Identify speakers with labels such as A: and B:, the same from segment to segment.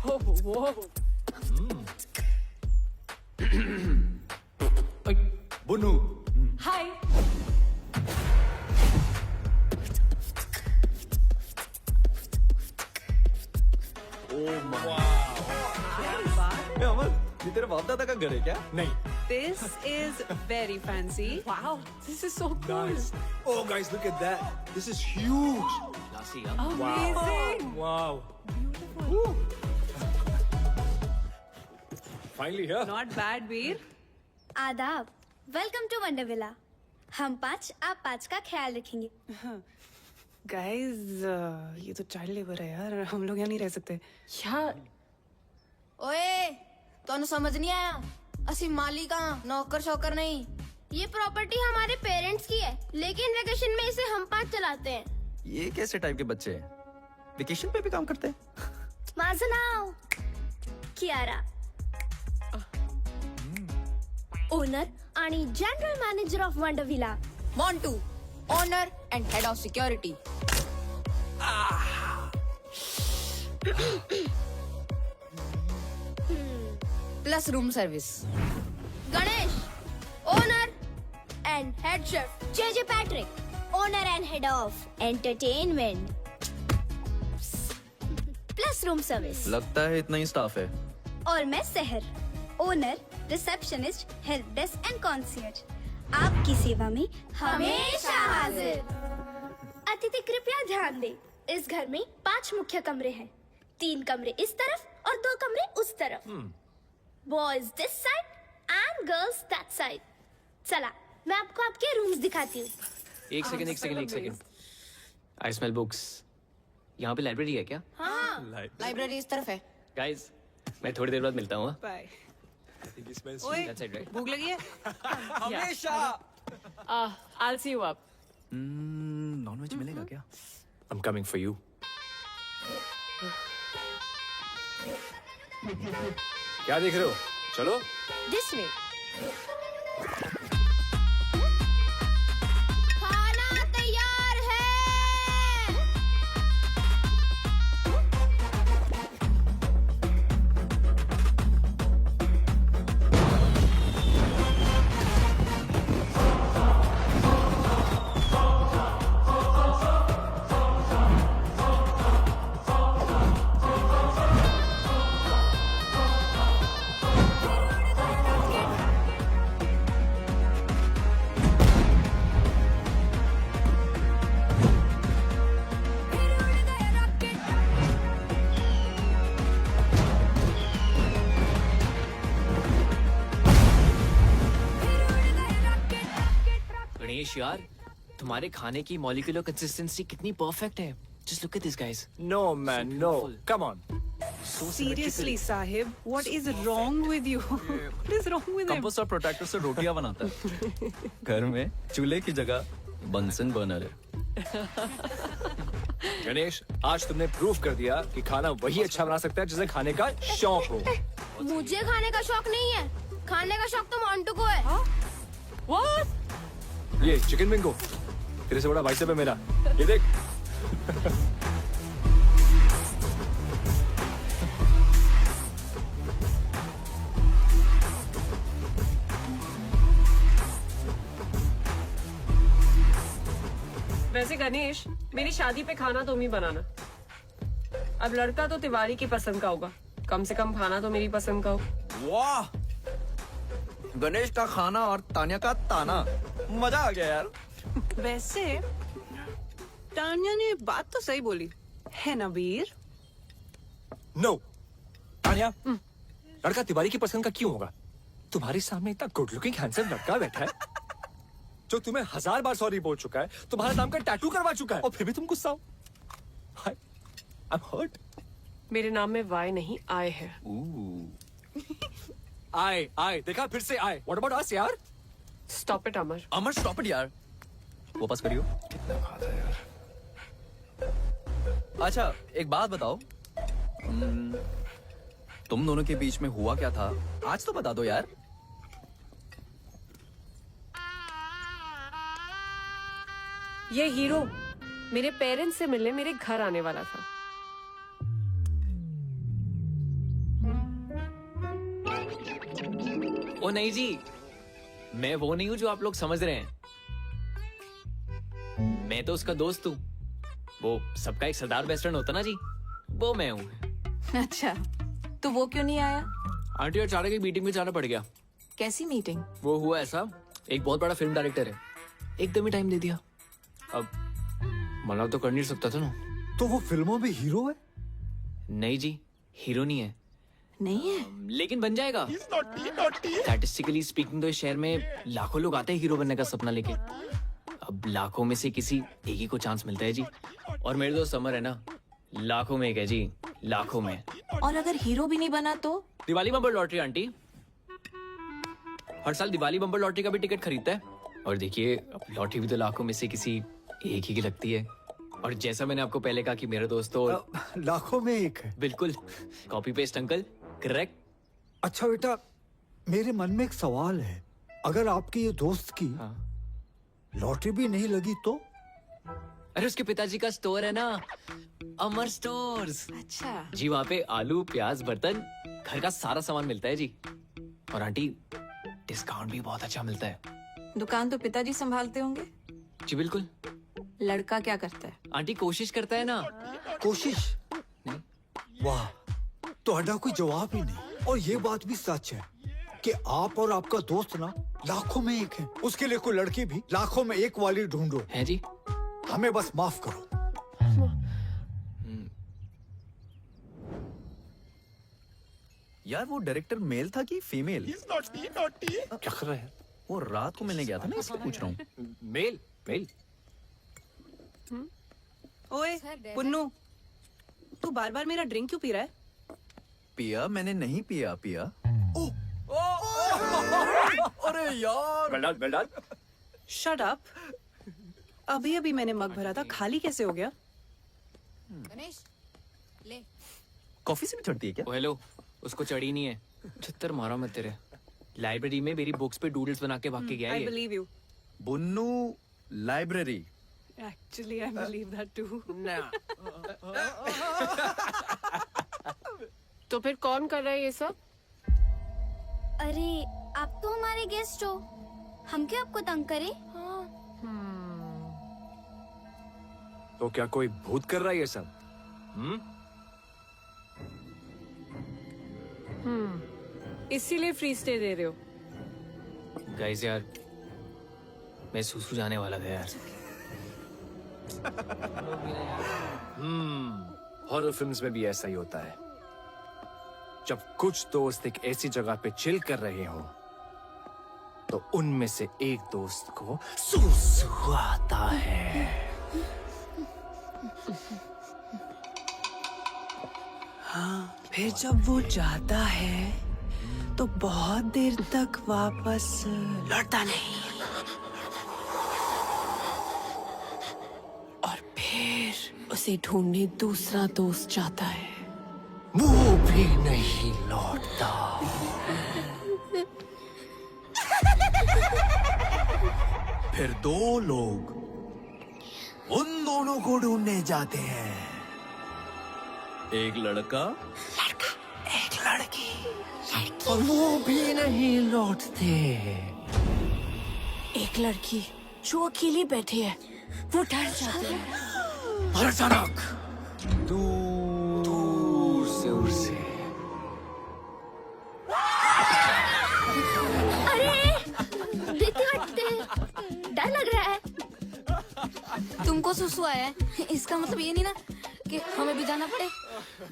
A: Whoa.
B: Bunu.
A: Hi.
B: अमन, ये तेरे बाप दादा का घर है क्या?
C: नहीं.
D: This is very fancy.
A: Wow, this is so cool.
C: Nice. Oh guys, look at that. This is huge.
B: Classy, huh?
A: Amazing.
C: Wow.
A: Beautiful.
C: Finally here.
D: Not bad, Veer.
E: आदाब, वेलकम टू वंडर विला। हम 5 आप 5 का ख्याल रखेंगे।
D: Guys, ये तो child labour है यार, हम लोग यहाँ नहीं रह सकते।
A: Yeah.
F: ओए तोनु समझ नहीं आया असि मालिक नौकर शौकर नहीं।
G: ये प्रॉपर्टी हमारे पेरेंट्स की है, लेकिन वेकेशन में इसे हम 5 चलाते हैं।
B: ये कैसे टाइप के बच्चे हैं? वेकेशन पे भी काम करते हैं?
E: माजनाओ, कियारा, ओनर आणि general manager of wonder villa.
F: Montu owner and head of security. Plus room service.
G: Ganesh owner and head chef.
E: JJ Patrick, owner and head of entertainment plus room service.
B: लगता है इतना ही स्टाफ है।
E: और मैं Sahar, owner, receptionist, help desk and concierge. आपकी सेवा में हमेशा हाजिर। अतिथि कृपया ध्यान दें, इस घर में 5 मुख्य कमरे हैं। 3 कमरे इस तरफ और 2 कमरे उस तरफ। Boys this side and girls that side. चला, मैं आपको आपके रूम्स दिखाती हूँ।
H: एक सेकंड। I smell books. यहाँ पे लाइब्रेरी है क्या?
F: हाँ लाइब्रेरी इस तरफ है।
H: गाइस, मैं थोड़ी देर बाद मिलता हूँ।
D: Bye.
H: ओए, that's it, right?
D: भूख लगी है?
B: हमेशा।
A: I'll see you up.
B: Nonveg मिलेगा क्या?
C: I'm coming for you. क्या देख रहे हो? चलो.
E: This way.
G: खाना तैयार है।
H: गणेश यार, तुम्हारे खाने की मॉलिक्यूलर कंसिस्टेंसी कितनी परफेक्ट है। Just look at this, guys.
C: No man, no. Come on.
D: Seriously, Sahib, what is wrong with you? What is wrong with him?
B: Compost और प्रोटेक्टर से रोटियां बनाता है। घर में चूल्हे की जगह बंसन बर्नर है।
C: गणेश, आज तुमने प्रूफ कर दिया कि खाना वही अच्छा बना सकता है जिसे खाने का शौक हो।
G: मुझे खाने का शौक नहीं है, खाने का शौक तो मोंटू को है।
A: What?
C: ये चिकन बिंगो तेरे से बड़ा भाई साहब है मेरा। ये देख।
A: वैसे गणेश, मेरी शादी पे खाना तुम ही बनाना। अब लड़का तो तिवारी की पसंद का होगा, कम से कम खाना तो मेरी पसंद का हो।
B: वाह, गणेश का खाना और तान्या का ताना, मजा आ गया यार।
D: वैसे तान्या ने बात तो सही बोली है ना वीर?
C: नो तान्या, लड़का तिवारी की पसंद का क्यों होगा? तुम्हारे सामने इतना गुड लुकिंग हैंडसम लड़का बैठा है जो तुम्हें 1000 बार सॉरी बोल चुका है, तुम्हारे नाम का टैटू करवा चुका है, और फिर भी तुम गुस्सा हो। I'm hurt.
A: मेरे नाम में वाई नहीं आए है।
C: आए देखा, फिर से आए। What about us यार?
A: Stop it, Amar.
B: Amar stop it यार, वापस करियो। अच्छा एक बात बताओ, तुम दोनों के बीच में हुआ क्या था आज तो बता दो यार।
A: ये हीरो मेरे पेरेंट्स से मिलने मेरे घर आने वाला था।
H: ओ नहीं जी, मैं वो नहीं हूँ जो आप लोग समझ रहे हैं। मैं तो उसका दोस्त हूँ। वो सबका एक सरदार बेस्ट होता ना जी, वो मैं हूँ।
I: अच्छा, तो वो क्यों नहीं आया?
H: आंटी अचानक एक मीटिंग में जाना पड़ गया।
I: कैसी मीटिंग?
H: वो हुआ ऐसा, एक बहुत बड़ा फिल्म डायरेक्टर है, एकदम ही टाइम दे दिया। अब मना तो कर नहीं सकता था ना।
C: तो वो फिल्मों में हीरो है?
H: नहीं जी, हीरो नहीं है।
I: नहीं है?
H: लेकिन बन जाएगा। स्टैटिस्टिकली स्पीकिंग तो इस शहर में लाखों लोग आते हैं हीरो बनने का सपना लेके। अब लाखों में से किसी एक ही को चांस मिलता है जी। और मेरे दोस्त समर है ना, लाखों में एक है जी, लाखों में।
I: और अगर हीरो भी नहीं बना तो?
H: दिवाली बम्पर लॉटरी आंटी, हर साल दिवाली बम्पर लॉटरी का भी टिकट खरीदता है। और देखिए, अब लॉटरी भी तो लाखों में से किसी एक ही की लगती है। और जैसा मैंने आपको पहले कहा कि मेरे दोस्त तो
C: लाखों में एक है।
H: बिल्कुल कॉपी पेस्ट अंकल, करेक्ट।
C: अच्छा बेटा, मेरे मन में एक सवाल है। अगर आपके ये दोस्त की लॉटरी भी नहीं लगी तो?
H: अरे उसके पिताजी का स्टोर है ना, अमर स्टोर्स।
I: अच्छा
H: जी, वहाँ पे आलू, प्याज, बर्तन, घर का सारा सामान मिलता है जी। और आंटी, डिस्काउंट भी बहुत अच्छा मिलता है।
I: दुकान तो पिताजी संभालते होंगे?
H: जी बिल्कुल।
I: लड़का क्या करता है?
H: आंटी कोशिश करता है ना।
C: कोशिश?
H: नहीं।
C: वाह, तो अड्डा कोई जवाब ही नहीं। और ये बात भी सच है कि आप और आपका दोस्त ना लाखों में एक है। उसके लिए कोई लड़की भी लाखों में एक वाली ढूंढो।
H: है जी।
C: हमें बस माफ करो।
B: यार वो डायरेक्टर मेल था कि फीमेल?
C: क्या कर रहा है?
B: वो रात को मिलने गया था ना, इसलिए पूछ रहा हूँ।
C: Male male.
D: ओए पुन्नू, तू बार बार मेरा ड्रिंक क्यों पी रहा है?
B: पिया? मैंने नहीं पिया। अरे यार,
C: वेल डन।
D: Shut up. अभी अभी मैंने मग भरा था, खाली कैसे हो गया?
F: गणेश ले।
B: कॉफी से भी चढ़ती है क्या?
H: ओ हेलो, उसको चढ़ी नहीं है। छत्तर मारा मत तेरे। लाइब्रेरी में मेरी बुक्स पे डूडल्स बना के भाग के गया
D: आई
H: ये।
D: Believe you.
B: Bunnu library.
D: Actually I believe that too.
A: तो फिर कौन कर रहा है ये सब?
E: अरे आप तो हमारे गेस्ट हो, हम क्यों आपको तंग करें?
C: तो क्या कोई भूत कर रहा है ये सब?
A: इसीलिए फ्री स्टे दे रहे हो?
H: गाइस यार, मैं सुसु जाने वाला था यार।
C: हॉरर फिल्म्स में भी ऐसा ही होता है। जब कुछ दोस्त एक ऐसी जगह पे चिल कर रहे हो तो उनमें से एक दोस्त को सुसु आता है।
D: हाँ, फिर जब वो जाता है तो बहुत देर तक वापस लौटता नहीं। और फिर उसे ढूंढने दूसरा दोस्त जाता है,
C: वो भी नहीं लौटता। फिर दो लोग उन दोनों को ढूंढने जाते हैं।
B: एक लड़का,
C: एक लड़की, और वो भी नहीं लौटते।
I: एक लड़की जो अकेली बैठी है, वो डर जाती है।
C: और अचानक दूर से उसे
E: देखते हटते, डर लग रहा है।
F: तुमको सुसु आया है, इसका मतलब ये नहीं ना कि हमें भी जाना पड़े।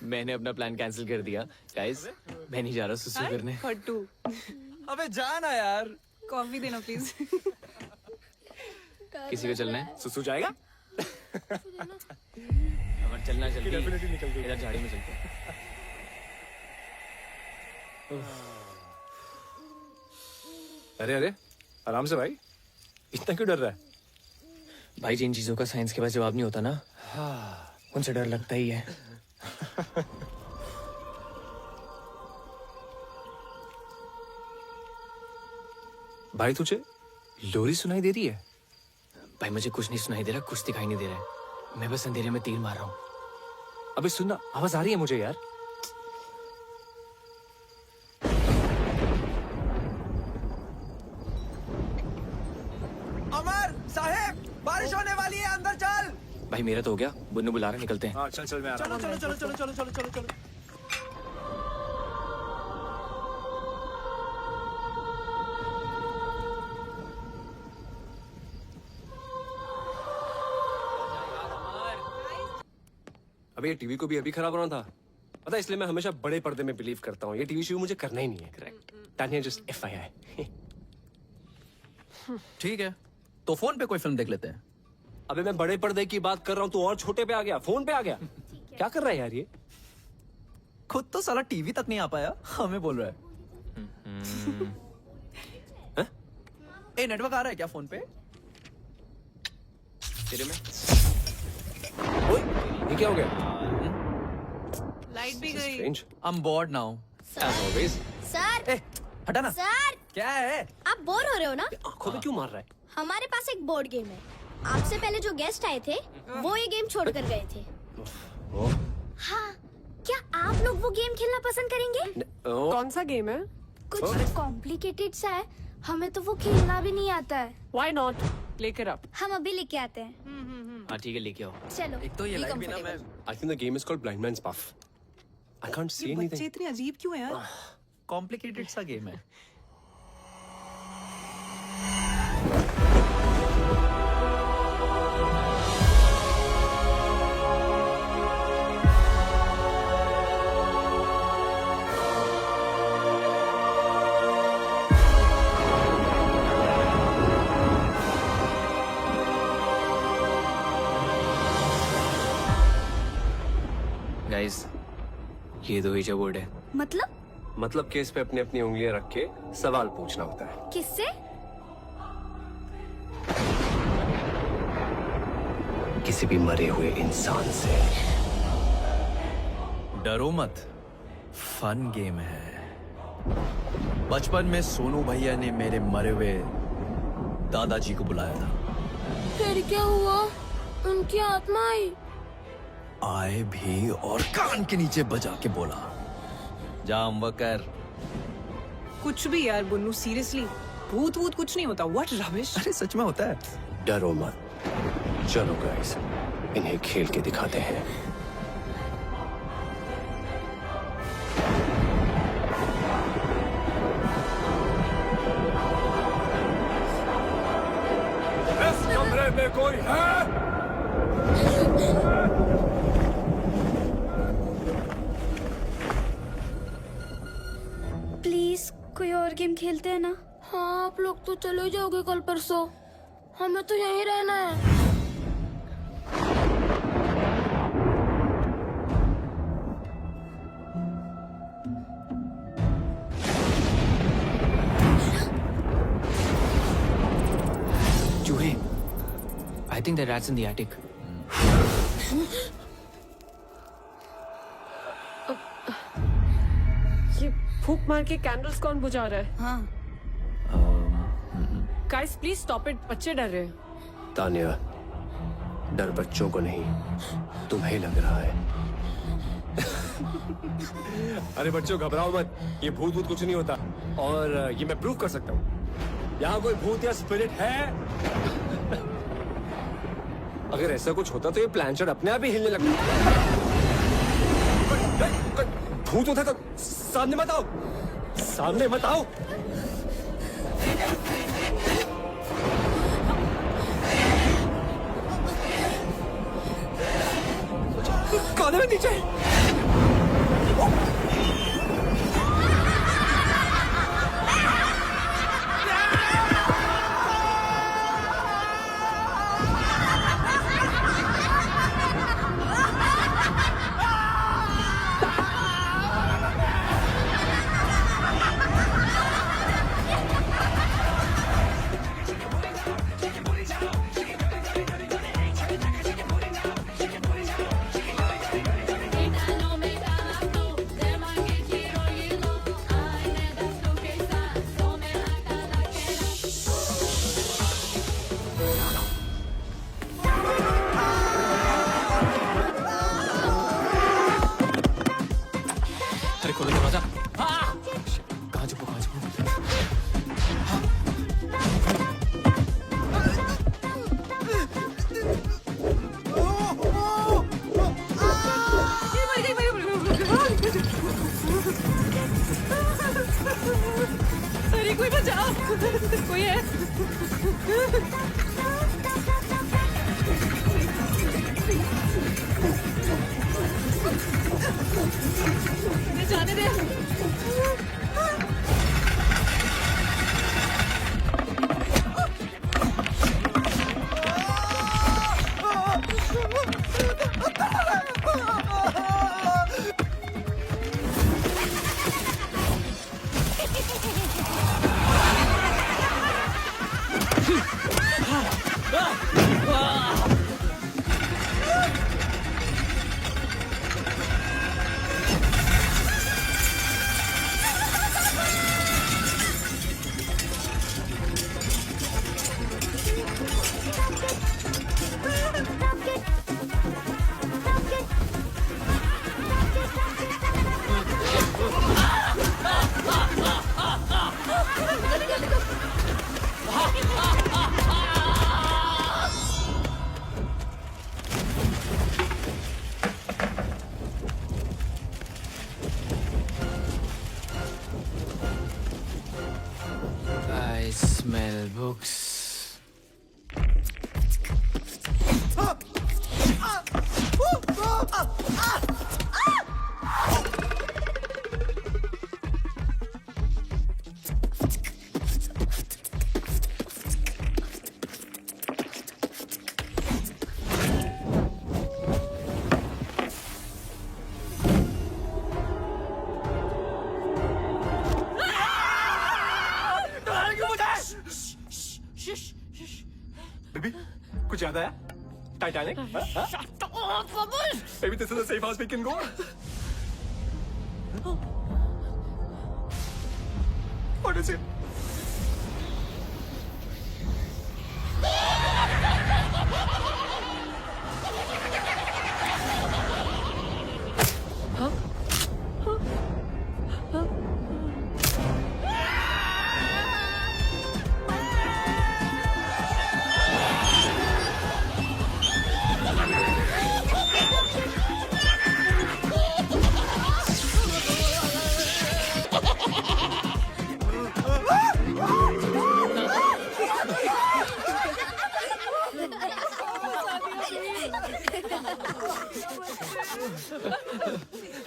H: मैंने अपना प्लान कैंसिल कर दिया। गाइस, मैं नहीं जा रहा सुसु करने।
D: फट्टू।
B: अबे जाना यार।
D: कॉफी देना प्लीज।
H: किसी को चलना है?
C: सुसु जाएगा।
H: अगर चलना जल्दी, इधर झाड़ी में चलते हैं।
C: अरे अरे, आराम से भाई, इतना क्यों डर रहा है?
H: भाई, जिन चीजों का साइंस के पास जवाब नहीं होता ना, उनसे डर लगता ही है।
C: भाई तुझे लोरी सुनाई दे रही है?
H: भाई, मुझे कुछ नहीं सुनाई दे रहा, कुछ दिखाई नहीं दे रहा है। मैं बस अंधेरे में तीर मार रहा हूँ।
C: अबे सुनना, आवाज आ रही है मुझे यार।
H: भाई मेरा तो हो गया, बुन्नू बुला रहे, निकलते हैं।
C: हाँ चल चल मैं आ रहा हूँ।
D: चलो चलो चलो चलो चलो चलो चलो।
J: अबे ये टीवी को भी अभी खराब होना था, पता है, इसलिए मैं हमेशा बड़े पर्दे में बिलीव करता हूँ। ये टीवी शो मुझे करना ही नहीं है। करेक्ट। Tania just FYI।
B: ठीक है, तो फोन पे कोई फिल्म देख लेते हैं।
J: अबे मैं बड़े पर्दे की बात कर रहा हूँ, तू और छोटे पे आ गया, फोन पे आ गया। क्या कर रहा है यार ये?
B: खुद तो साला टीवी तक नहीं आ पाया, हमें बोल रहा है। ए नेटवर्क आ रहा है क्या फोन पे?
H: तेरे में
J: ओए, ये क्या हो गया?
A: लाइट भी गई।
J: Strange.
B: I'm bored now.
J: As always.
G: Sir
B: ए, हटा ना।
G: सर
B: क्या है?
G: आप बोर हो रहे हो ना?
J: आंखों में क्यों मार रहा है?
G: हमारे पास एक बोर्ड गेम है। आपसे पहले जो गेस्ट आए थे वो ये गेम छोड़ कर गए थे। हाँ, क्या आप लोग वो गेम खेलना पसंद करेंगे?
A: कौन सा गेम है?
G: कुछ कॉम्प्लिकेटेड सा है, हमें तो वो खेलना भी नहीं आता है।
A: Why not? लेकर आप।
E: हम अभी लेके आते हैं।
H: हाँ ठीक है, लेके आओ।
G: चलो।
B: एक तो ये लाइट भी ना मैं
J: I think the game is called Blind Man's Buff. I can't see
D: बच्चे
J: anything.
D: इतने अजीब क्यों हैं यार?
B: कॉम्प्लिकेटेड सा गेम है।
H: गाइस, ये दो ईजा बोर्ड है।
J: मतलब केस पे अपनी अपनी उंगलियां रख के सवाल पूछना होता है।
E: किससे?
J: किसी भी मरे हुए इंसान से।
B: डरो मत, फन गेम है। बचपन में सोनू भैया ने मेरे मरे हुए दादाजी को बुलाया था।
G: फिर क्या हुआ? उनकी आत्मा आई।
B: आए भी और कान के नीचे बजा के बोला, जाम वकर।
D: कुछ भी यार बुन्नू, सीरियसली भूत वूत कुछ नहीं होता। What rubbish.
B: अरे सच में होता है।
J: डरो मत, चलो गाइस, इन्हें खेल के दिखाते हैं। इस कमरे में कोई है?
E: प्लीज कोई और गेम खेलते हैं ना?
G: हाँ, आप लोग तो चले जाओगे कल परसों, हमें तो यहीं रहना है।
H: चूहे। I think the rat's in the attic.
A: ये फूक मार के कैंडल्स कौन बुझा रहा है?
F: हाँ,
A: गाइस प्लीज स्टॉप इट, बच्चे डर रहे हैं।
J: तानिया, डर बच्चों को नहीं, तुम्हें लग रहा है। अरे बच्चों घबराओ मत, ये भूत भूत कुछ नहीं होता। और ये मैं प्रूव कर सकता हूँ। यहाँ कोई भूत या स्पिरिट है? अगर ऐसा कुछ होता तो ये प्लानचेट अपने आप ही हिलने लगता। भूत होता तो सामने मत आओ, सामने मत आओ। काले में नीचे।
H: अरे खोलो दरवाजा। कहाँ छुपो, कहाँ छुपो?
A: अरे कोई बचाओ, कोई है? मुझे जाने दे।
H: I smell books.
C: बेबी कुछ याद आया? Titanic? Maybe this is a safe house we can go. What is it?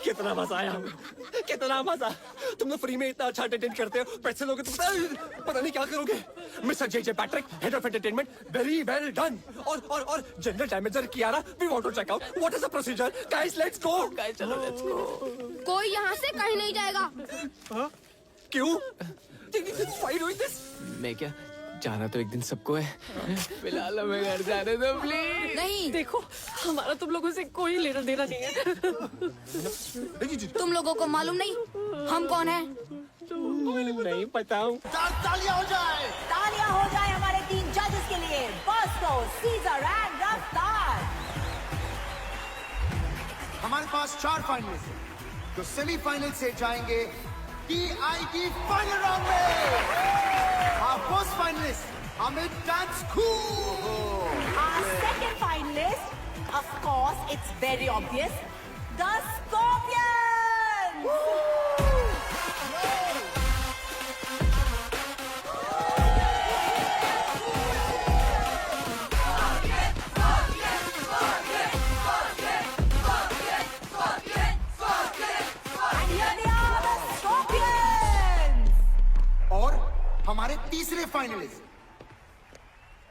C: कितना मजा आया हमको, कितना मजा। तुम लोग फ्री में इतना अच्छा एंटरटेन करते हो, पैसे लोगे तो पता नहीं क्या करोगे। Mister J Patrick, head of entertainment, very well done. और general damager Kiara, we want to check out what is the procedure. Guys let's go. Guys चलो लेट्स गो।
F: कोई यहाँ से कहीं नहीं जाएगा।
C: क्यों? Why doing this?
H: मैं क्या जाना तो एक दिन सबको है, फिलहाल हमें घर जाने दो प्लीज।
F: नहीं,
A: देखो हमारा तुम लोगों से कोई लेना देना नहीं है।
F: तुम लोगों को मालूम नहीं हम कौन है?
C: नहीं पता।
K: तालियां हो जाए हमारे 3 जजेस के लिए, बॉस्को, सीजर एंड रफ्तार।
L: हमारे पास 4 फाइनलिस्ट हैं जो सेमीफाइनल से जाएंगे टीआईटी फाइनल राउंड में। Our first finalist, Amit Dance Cool.
K: Our second finalist, of course, it's very obvious, the Scorpions. And here they are, the Scorpions.
L: और हमारे तीसरे finalist,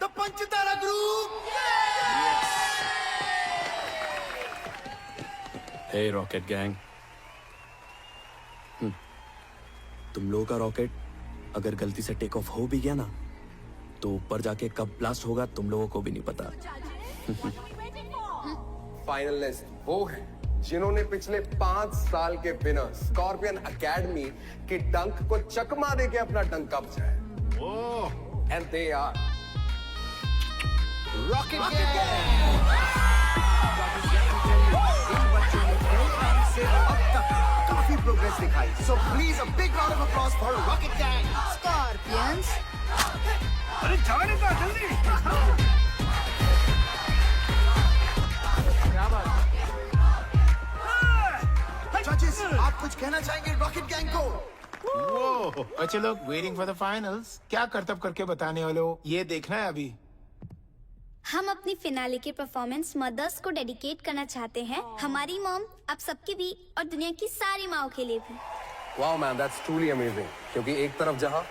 L: the Panchtara group.
J: Hey rocket gang, तुम लोगों का rocket अगर गलती से टेक ऑफ हो भी गया ना, तो ऊपर जाके कब ब्लास्ट होगा तुम लोगों को भी नहीं पता।
M: फाइनलिस्ट वो है जिन्होंने पिछले 5 साल के विनर स्कॉर्पियन एकेडमी के डंक को चकमा देके अपना डंका बचाया। And they are
L: Rocket Gang. अब तक काफी प्रोग्रेस दिखाई, so please a big round of applause for Rocket Gang.
F: Scorpions.
L: अरे जाने दो जल्दी। क्या बात? जजेस, आप कुछ कहना चाहेंगे रॉकेट गैंग को?
N: वो अच्छा लोग वेटिंग फॉर द फाइनल्स। क्या करतब करके बताने वाले हो, ये देखना है अभी।
E: हम अपनी फिनाले के परफॉर्मेंस मदर्स को डेडिकेट करना चाहते हैं। हमारी मॉम, आप सबकी भी और दुनिया की सारी माओ के लिए भी।
M: Wow man, that's truly amazing. क्योंकि एक तरफ जहां,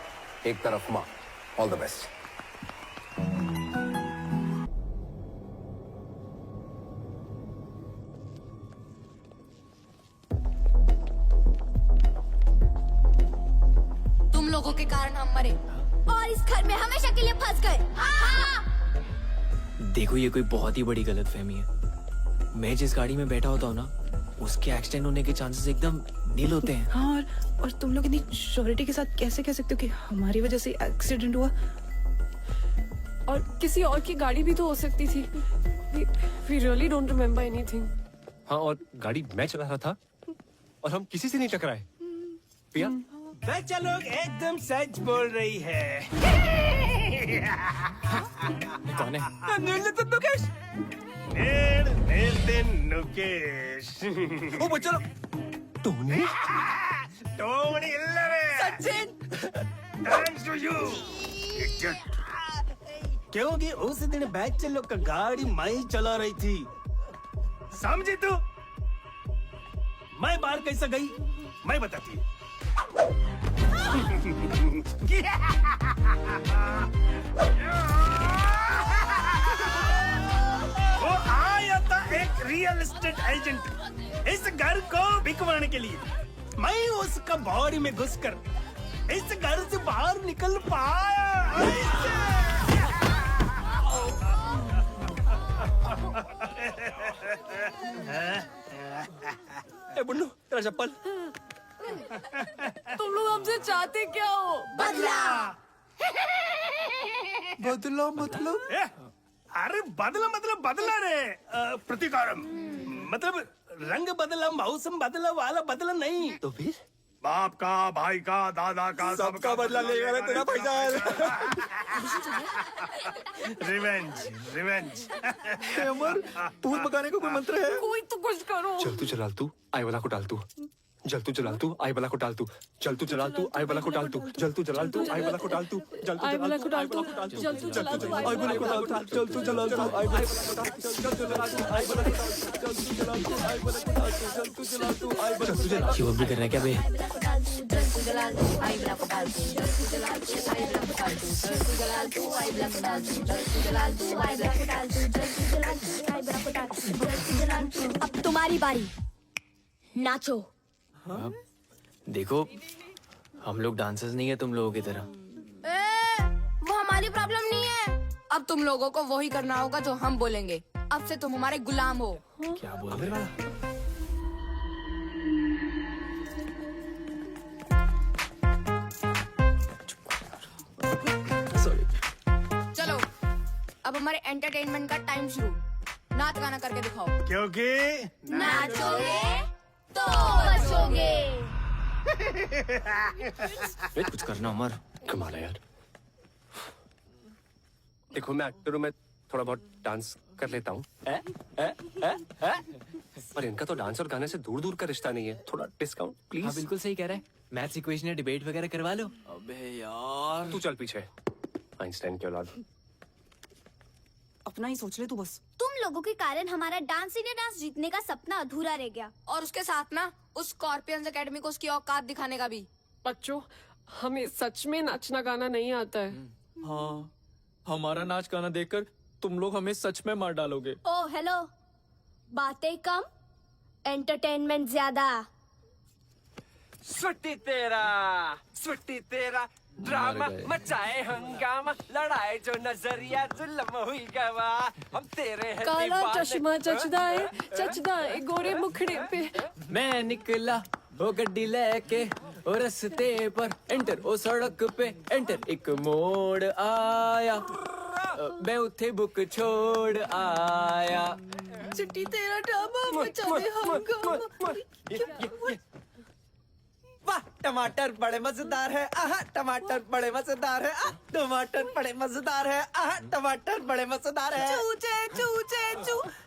M: एक तरफ माँ। All the best.
F: तुम लोगों के कारण हम मरे
G: और इस घर में हमेशा के लिए फंस गए।
H: देखो ये कोई बहुत ही बड़ी गलतफहमी है। मैं जिस गाड़ी में बैठा होता हूँ ना, उसके एक्सीडेंट होने के चांसेस एकदम नील होते हैं।
D: हाँ, और तुम लोग इतनी श्योरिटी के साथ कैसे कह सकते हो कि हमारी वजह से एक्सीडेंट हुआ?
A: और किसी और की गाड़ी भी तो हो सकती थी। We really don't remember anything.
C: हाँ, और गाड़ी मैं चला रहा था और हम किसी से नहीं टकराए। पिया?
O: बच्चा लोग एकदम सच बोल रही है।
H: कौन है?
O: नुकेश। नुकेश।
C: ओ बच्चा लोग, टोनी?
O: टोनी इल्लरे।
D: सचिन।
O: Thanks to you. क्योंकि उस दिन बच्चे लोग का गाड़ी मैं ही चला रही थी, समझी तू? मैं बाहर कैसे गई मैं बताती। वो आया था एक रियल एस्टेट एजेंट इस घर को बिकवाने के लिए। मैं उसका बॉडी में घुसकर इस घर से बाहर निकल पाया।
C: ए बुन्नू, तेरा चप्पल।
A: तुम लोग हमसे चाहते क्या हो?
O: बदला।
N: बदला मतलब?
O: अरे बदला मतलब बदला रे, प्रतिकारम मतलब रंग बदला, मौसम बदला वाला बदला नहीं।
C: तो फिर?
O: बाप का, भाई का, दादा का,
C: सबका बदला लेगा ना तेरा भाईजान।
O: Revenge revenge.
C: अमर, पूर पकाने का कोई मंत्र है?
A: कोई तो कुछ करो।
C: चल तू जलाल तू, आई वाला को डाल तू। जल तू जलाल तू, आई वाला को डाल तू। चल तू जलाल तू, आई वाला को डाल तू। जल तू जलाल तू, आई वाला को डाल तू। जल तू जलाल तू, आई वाला को डाल तू।
A: जल तू जलाल तू,
C: आई वाला को डाल तू। जल तू जलाल तू, आई वाला को डाल तू। जल तू जलाल तू, आई वाला को डाल तू। जल तू जलाल तू, आई वाला को डाल तू। जल तू जलाल तू, आई वाला को डाल तू।
H: ये वो भी कर रहा है क्या बे?
G: अब तुम्हारी बारी, नाचो।
H: देखो हम लोग डांसर्स नहीं है तुम लोगों की तरह।
F: वो हमारी प्रॉब्लम नहीं है। अब तुम लोगों को वही करना होगा जो हम बोलेंगे। अब से तुम हमारे गुलाम हो।
H: क्या बोल रहे हो?
F: चलो अब हमारे एंटरटेनमेंट का टाइम शुरू। नाच गाना करके दिखाओ।
O: क्योंकि
G: नाचोगे तो बचोगे।
H: कुछ करना उमर।
C: कमाल है यार। देखो मैं एक्टर हूँ, मैं थोड़ा बहुत डांस कर लेता हूँ। पर इनका तो डांस और गाने से दूर दूर का रिश्ता नहीं है। थोड़ा डिस्काउंट प्लीज।
H: हाँ बिल्कुल सही कह रहा है। मैथ्स इक्वेशन या डिबेट वगैरह करवा लो।
C: अबे यार तू चल पीछे, आइंस्टाइन की औलाद।
I: अपना ही सोच ले तू बस।
E: तुम लोगों के कारण हमारा डांस इंडिया डांस जीतने का सपना अधूरा रह गया।
F: और उसके साथ ना उस स्कॉर्पियंस एकेडमी को उसकी औकात दिखाने का भी।
A: बच्चों, हमें सच में नाचना गाना नहीं आता है।
B: हाँ, हमारा नाच गाना देखकर तुम लोग हमें सच में मार डालोगे।
G: ओ हेलो, बातें कम, एंटरटेनमेंट ज्यादा।
J: सुट्टी तेरा ड्रामा मचाए हंगामा, लड़ाई जो नजरिया जुल्म हुई गवा, हम तेरे हैं
A: काला
J: दीवाने।
A: चश्मा चचदा है गोरे मुखड़े पे।
H: मैं निकला वो गड्डी लेके ओ रस्ते पर एंटर ओ सड़क पे एंटर एक मोड़ आया मैं उठे बुक छोड़ आया।
D: चिट्टी तेरा ड्रामा मचाए हंगामा।
K: वाह, टमाटर बड़े मजेदार है। आहा, टमाटर बड़े मजेदार है। टमाटर बड़े मजेदार है। आहा, टमाटर बड़े मजेदार है।
D: चूचे चूचे चू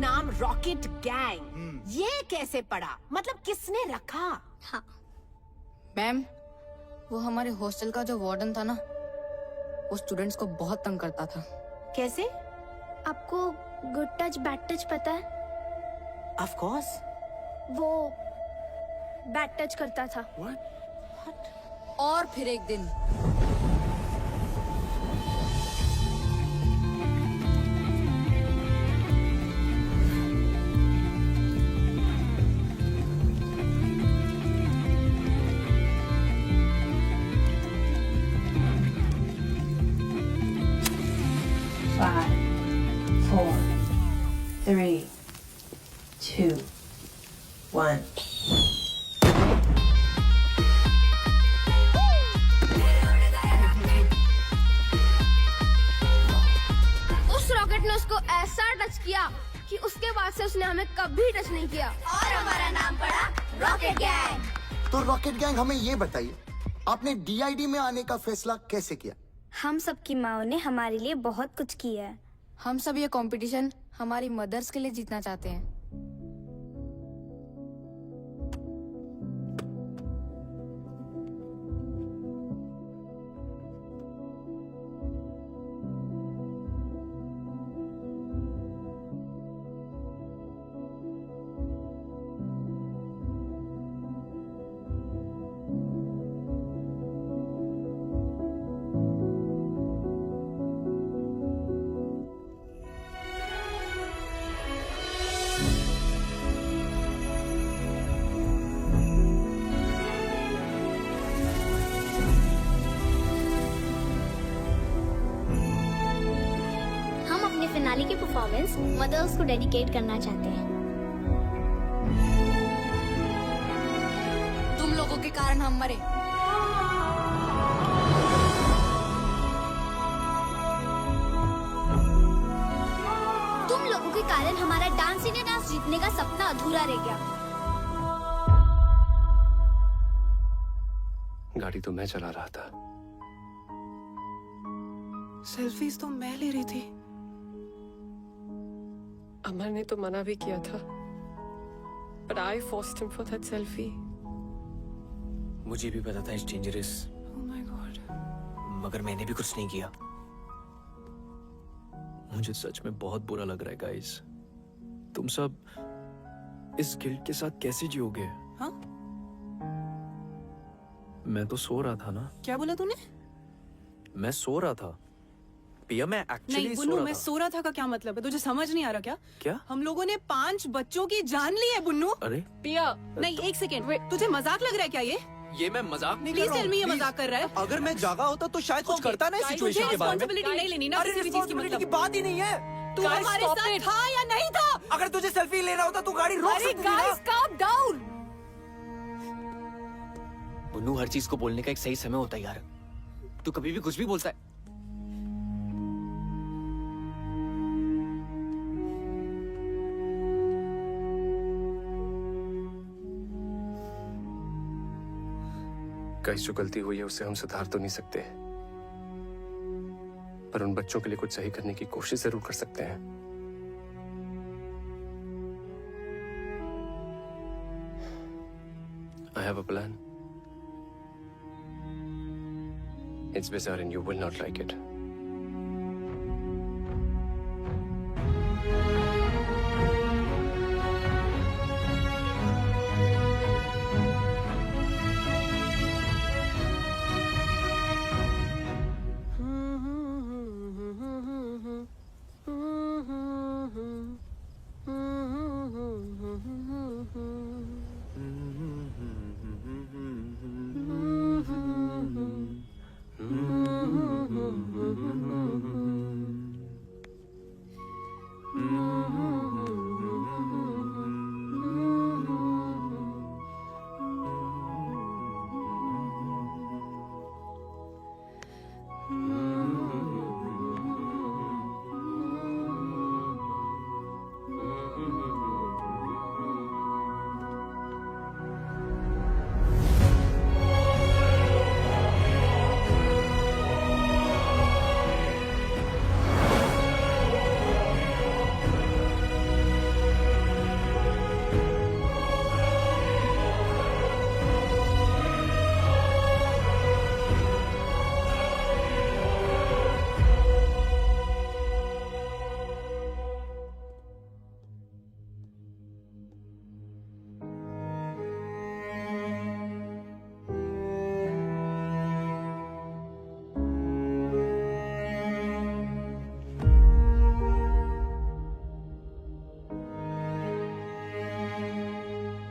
K: नाम रॉकेट गैंग ये कैसे पड़ा? मतलब किसने रखा?
E: हाँ
F: मैम, वो हमारे हॉस्टल का जो वार्डन था ना, वो स्टूडेंट्स को बहुत तंग करता था।
K: कैसे?
E: आपको गुड टच बैड टच पता है?
K: Of course.
E: वो बैड टच करता था।
F: और फिर एक दिन
I: Five, 4, 3, 2, 1.
E: उस रॉकेट ने उसको ऐसा टच किया कि उसके बाद से उसने हमें कभी टच नहीं किया और हमारा नाम पड़ा रॉकेट गैंग।
L: तो रॉकेट गैंग हमें ये बताइए, आपने डीआईडी में आने का फैसला कैसे किया?
E: हम सबकी माओ ने हमारे लिए बहुत कुछ किया है।
F: हम सब ये कंपटीशन हमारी मदर्स के लिए जीतना चाहते हैं।
E: फिनाले की परफॉर्मेंस मदर्स को डेडिकेट करना चाहते हैं।
F: तुम लोगों के कारण हम मरे।
E: तुम लोगों के कारण हमारा डांस इंडिया डांस जीतने का सपना अधूरा रह गया।
J: गाड़ी तो मैं चला रहा था।
A: सेल्फीज तो मैं ले रही थी। अमर ने तो मना भी किया था, but I forced him for that selfie.
H: मुझे भी पता था it's dangerous.
A: Oh my God.
H: मगर मैंने भी कुछ नहीं किया। मुझे सच में बहुत बुरा लग रहा है गाइस। तुम सब इस गिल्ट के साथ कैसे जियोगे?
I: हाँ?
H: मैं तो सो रहा था ना।
I: क्या बोला तूने?
H: मैं सो रहा था। पिया, मैं एक्चुअली
I: नहीं बुन्नू, मैं सो रहा था का क्या मतलब है? तुझे समझ नहीं आ रहा क्या?
H: क्या?
I: हम लोगों ने 5 बच्चों की जान ली है बुन्नू।
H: अरे
A: पिया,
I: नहीं एक सेकेंड, तुझे मजाक लग रहा है क्या
H: ये मैं मजाक नहीं कर
I: प्लीज
H: रहा हूँ।
I: टेल मी ये मजाक कर रहा है?
D: अगर मैं जागा होता तो शायद कुछ करता ना इस सिचुएशन के बारे में।
I: रिस्पांसिबिलिटी नहीं लेनी ना
D: अरे
I: किसी भी चीज की,
D: रिस्पांसिबिलिटी की
I: मतलब
D: बात ही नहीं है।
I: तू हमारे साथ था या नहीं था?
D: अगर तुझे सेल्फी लेना होता तो गाड़ी रोक सकती थी ना।
I: Guys calm down.
H: बुन्नू, हर चीज को बोलने का एक सही समय होता है यार। तू कभी भी कुछ भी बोलता है।
J: गाइस, जो गलती हुई है उसे हम सुधार तो नहीं सकते, पर उन बच्चों के लिए कुछ सही करने की कोशिश जरूर कर सकते हैं। I have a plan. It's bizarre and you will not like it.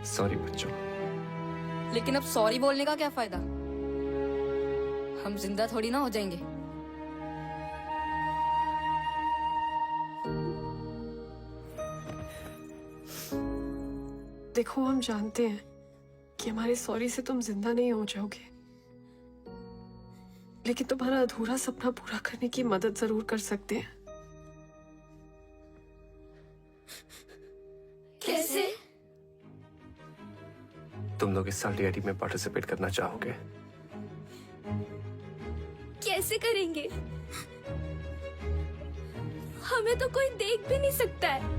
J: Sorry बच्चों।
F: लेकिन अब सॉरी बोलने का क्या फायदा? हम जिंदा थोड़ी ना हो जाएंगे।
A: देखो, हम जानते हैं कि हमारे सॉरी से तुम जिंदा नहीं हो जाओगे, लेकिन तुम्हारा अधूरा सपना पूरा करने की मदद जरूर कर सकते हैं।
E: कैसे?
J: तुम लोग इस साल डीआईडी में पार्टिसिपेट करना चाहोगे?
E: कैसे करेंगे? हमें तो कोई देख भी नहीं सकता है।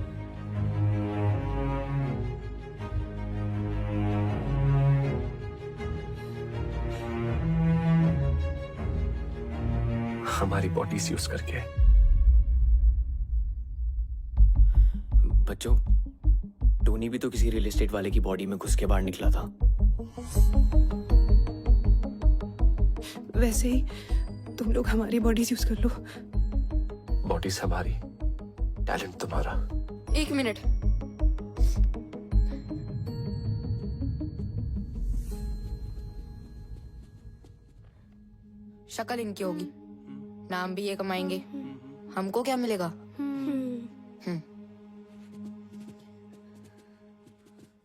J: हमारी बॉडीज यूज करके।
H: बच्चों, टोनी भी तो किसी रियल एस्टेट वाले की बॉडी में घुस के बाहर निकला था।
I: वैसे ही तुम लोग हमारी बॉडीज यूज कर लो।
J: बॉडीज हमारी, टैलेंट तुम्हारा।
F: 1 मिनट। शक्ल इनकी होगी, नाम भी ये कमाएंगे, हमको क्या मिलेगा?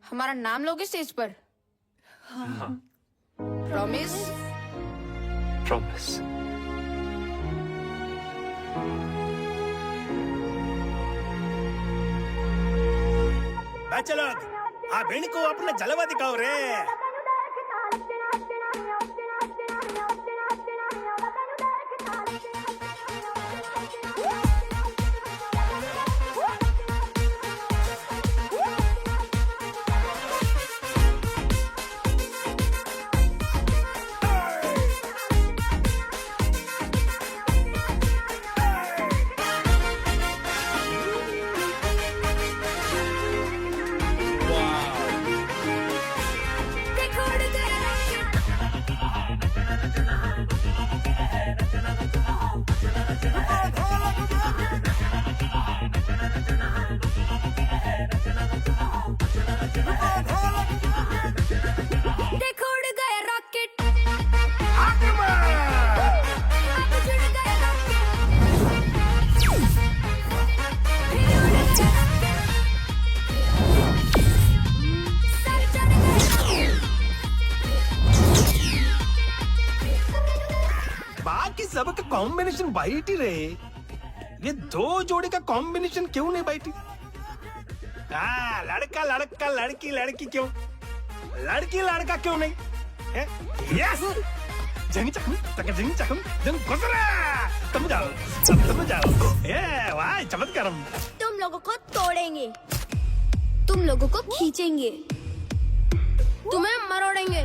F: हमारा नाम लोगे स्टेज पर?
J: हाँ।
F: प्रॉमिस?
J: प्रॉमिस।
O: बच्चे लोग, आप इनको अपना जलवा दिखाओ रे।
E: देखो उड़ गया रॉकेट।
O: बाकी सबका कॉम्बिनेशन वाइट ही रहे, ये 2 जोड़ी का कॉम्बिनेशन क्यों नहीं वाइट? हाँ, लड़का लड़का, लड़की लड़की क्यों? लड़की लड़का क्यों नहीं? यस, जंग चकम तक जंग चकम जंग गुजरा। तुम जाओ। ये वाह, चमत्कारम।
G: तुम लोगों को तोड़ेंगे, तुम लोगों को खींचेंगे, तुम्हें मरोड़ेंगे।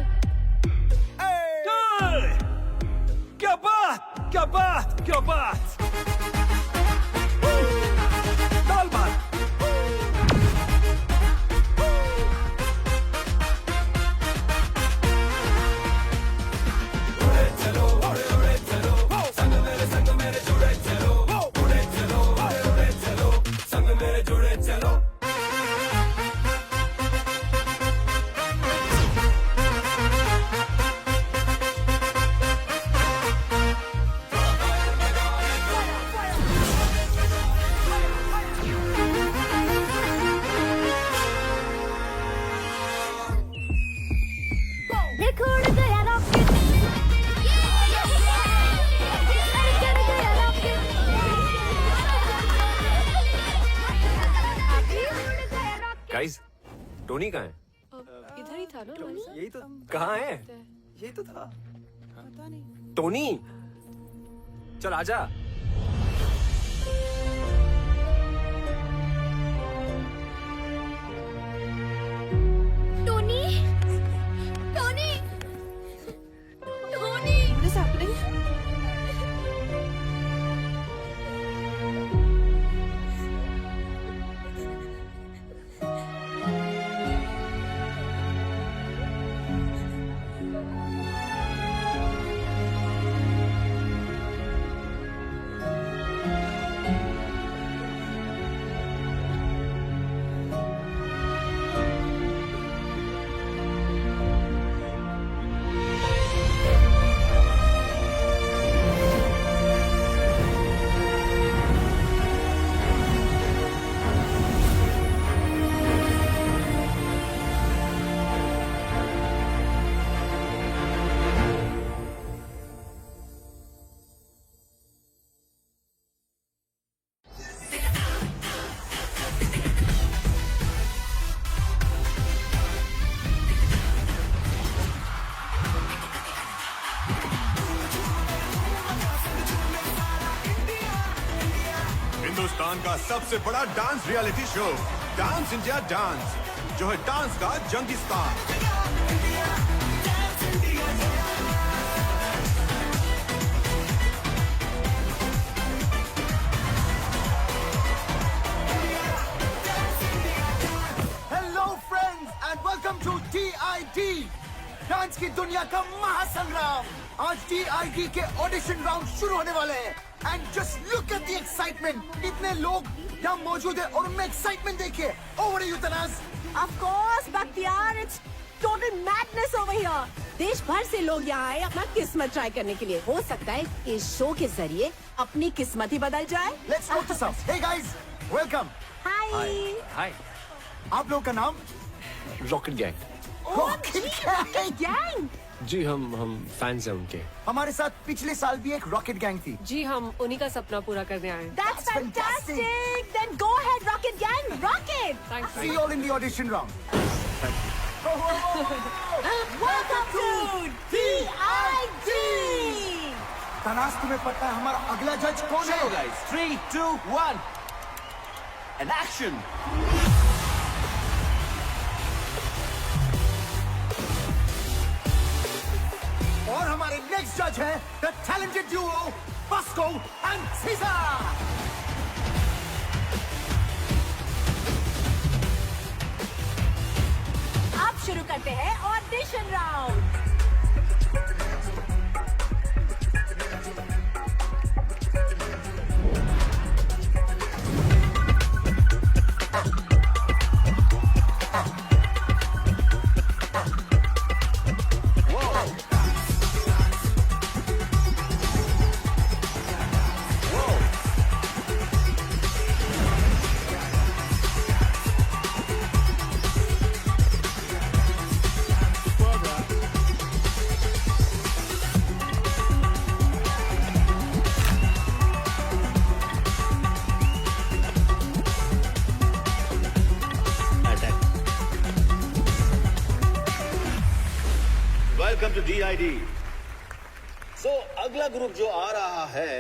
O: क्या बात, क्या बात, क्या बात। दाल भात।
E: देखो उड़ गया रॉकेट।
J: गाइस, टोनी कहाँ है?
A: इधर ही था ना?
J: यही तो। कहाँ है? यही तो था। टोनी, चल आजा।
E: Tony, Tony, Tony.
I: What is happening?
P: Hindustan का सबसे बड़ा dance reality show dance India dance, जो है डांस का जंगीस्तान।
L: Hello friends and welcome to DID, dance की दुनिया का महासंग्राम। आज DID के ऑडिशन राउंड शुरू होने वाले हैं and just look at the excitement. इतने लोग यहाँ मौजूद है और उनमें एक्साइटमेंट देखिए। Over you Tanaaz.
K: Of course, Bakhtiar, it's total madness over here. देश भर से लोग यहाँ आए अपना किस्मत ट्राई करने के लिए। हो सकता है इस शो के जरिए अपनी किस्मत ही बदल जाए।
L: Let's go to some. Hey guys, welcome.
K: Hi.
C: हाय।
L: आप लोगों का नाम?
C: Rocket gang.
L: Rocket
K: gang.
J: जी हम फैंस हैं उनके।
L: हमारे साथ पिछले साल भी एक रॉकेट गैंग थी।
A: जी हम उन्हीं का सपना पूरा करने आए हैं।
K: That's fantastic. Then go ahead, Rocket Gang. Rocket.
A: Thanks.
L: See you all in the audition round.
K: Welcome to DID.
L: Tanaz, तुम्हें पता है हमारा अगला जज कौन है?
D: Chalo guys, 3, 2, 1, and action.
L: और हमारे नेक्स्ट जज है the talented duo Bosco and Caesar.
K: अब शुरू करते हैं audition round.
Q: Welcome to DID। So अगला ग्रुप जो आ रहा है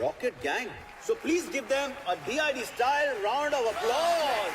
Q: Rocket Gang. So please give them a DID style round of applause.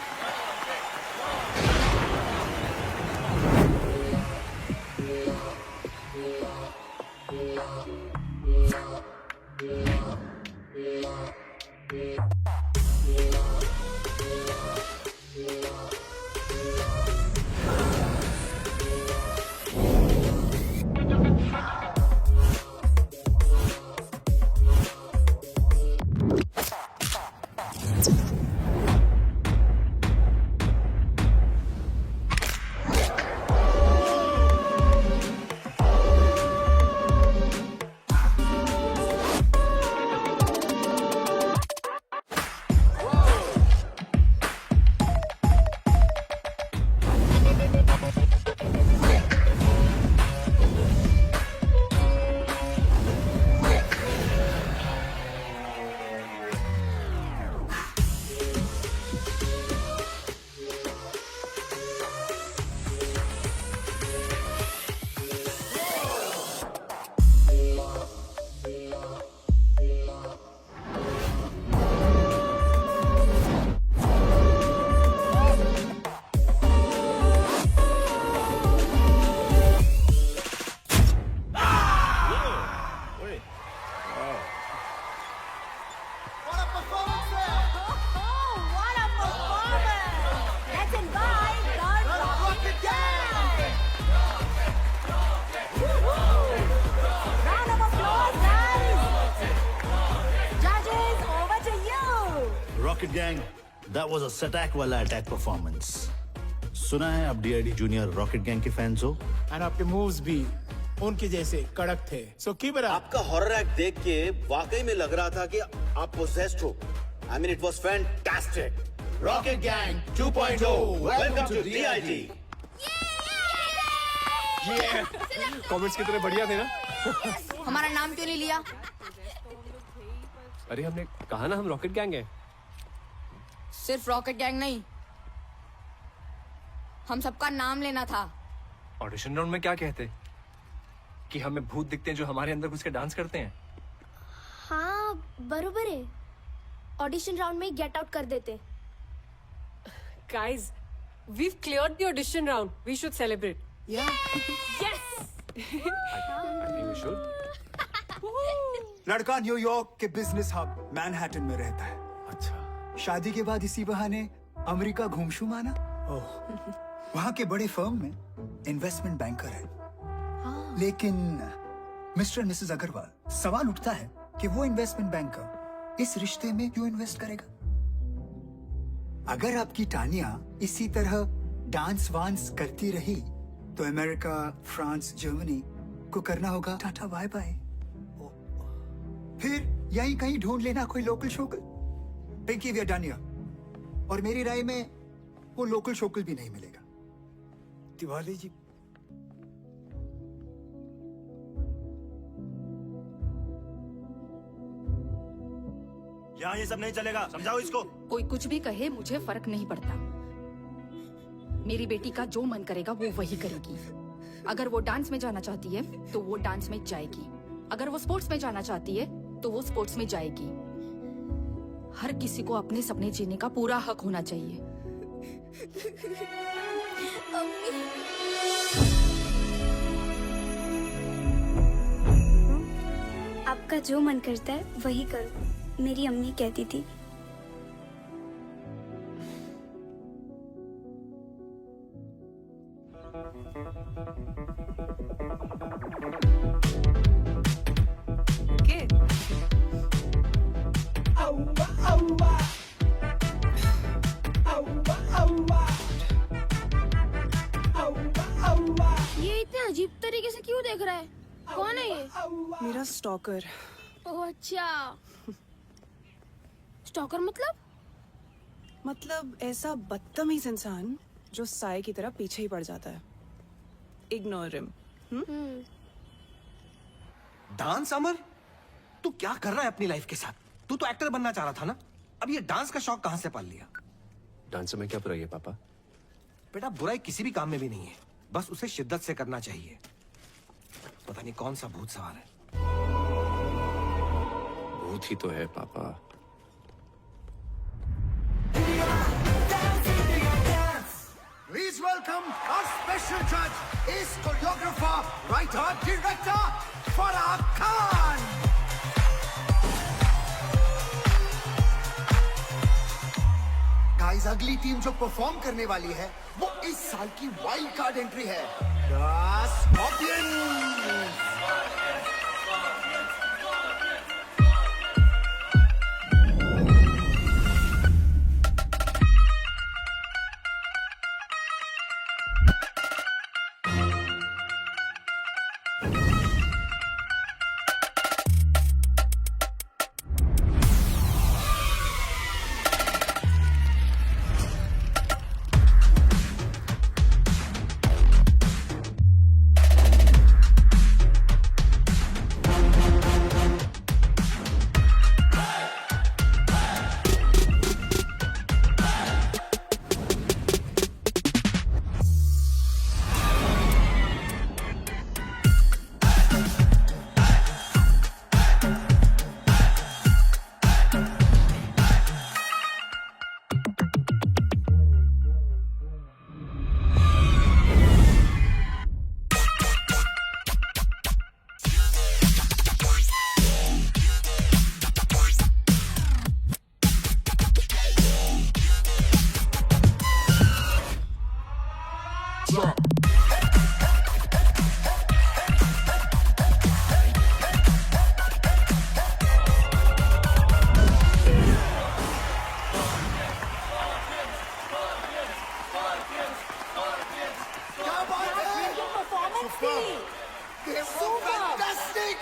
R: Gang, that was a सटैक वाला अटैक परफॉर्मेंस। सुना है आप DID जूनियर रॉकेट गैंग के फैंस हो?
N: और आपके मूव्स भी उनके जैसे कड़क थे। So keep it up.
Q: आपका हॉरर एक्ट देख के वाकई में लग रहा था कि आप पोसेस्ड हो। I mean, it was fantastic.
R: Rocket Gang 2.0, welcome to DID.
J: Comments कितने बढ़िया थे ना।
F: हमारा नाम क्यों नहीं लिया?
J: अरे हमने कहा ना हम रॉकेट गैंग है।
F: सिर्फ रॉकेट गैंग नहीं, हम सबका नाम लेना था।
C: ऑडिशन राउंड में क्या कहते कि हमें भूत दिखते हैं जो हमारे अंदर घुस के डांस करते हैं?
G: हाँ बरोबर है। ऑडिशन राउंड में गेट आउट कर देते।
A: Guys, we've cleared the audition round. We should celebrate.
K: Yeah.
A: Yes.
J: I think we should.
L: लड़का न्यूयॉर्क के बिजनेस हब मैनहट्टन में रहता है।
J: अच्छा।
L: शादी के बाद इसी बहाने अमेरिका घूमशू माना। वहाँ के बड़े फर्म में इन्वेस्टमेंट बैंकर है। लेकिन मिस्टर एंड मिसेस अग्रवाल, सवाल उठता है कि वो इन्वेस्टमेंट बैंकर इस रिश्ते में क्यों इन्वेस्ट करेगा? अगर आपकी टानिया इसी तरह डांस वांस करती रही तो अमेरिका, फ्रांस, जर्मनी को करना होगा टाटा बाय बाय। फिर यहीं कहीं ढूंढ लेना कोई लोकल शोकल। Pinky we are done here. और मेरी राय में वो लोकल शोकल भी नहीं मिलेगा। तिवारी जी,
Q: यहाँ ये सब नहीं चलेगा, समझाओ इसको।
I: कोई कुछ भी कहे, मुझे फर्क नहीं पड़ता। मेरी बेटी का जो मन करेगा वो वही करेगी। अगर वो डांस में जाना चाहती है तो वो डांस में जाएगी। अगर वो स्पोर्ट्स में जाना चाहती है तो वो स्पोर्ट्स में जाएगी। हर किसी को अपने सपने जीने का पूरा हक होना चाहिए।
E: आपका जो मन करता है वही करो, मेरी अम्मी कहती थी।
A: Okay.
G: ये इतने अजीब तरीके से क्यों देख रहा है? कौन है ये?
K: मेरा स्टॉकर।
G: ओह अच्छा, स्टॉकर
K: मतलब ऐसा बदतमीज इंसान जो साए की तरह पीछे ही पड़ जाता है। Ignore him.
D: डांस अमर, तू क्या कर रहा है अपनी लाइफ के साथ? तू तो एक्टर बनना चाह रहा था ना? अब ये डांस का शौक कहां से पाल लिया?
J: डांस में क्या बुराई है पापा?
D: बेटा, बुराई किसी भी काम में भी नहीं है, बस उसे शिद्दत से करना चाहिए। पता नहीं कौन सा भूत सवार है।
J: भूत ही तो है पापा।
L: Please welcome our special judge, is choreographer, writer, director, Farah Khan. Guys, अगली टीम जो परफॉर्म करने वाली है वो इस साल की वाइल्ड कार्ड एंट्री है, The Scorpions.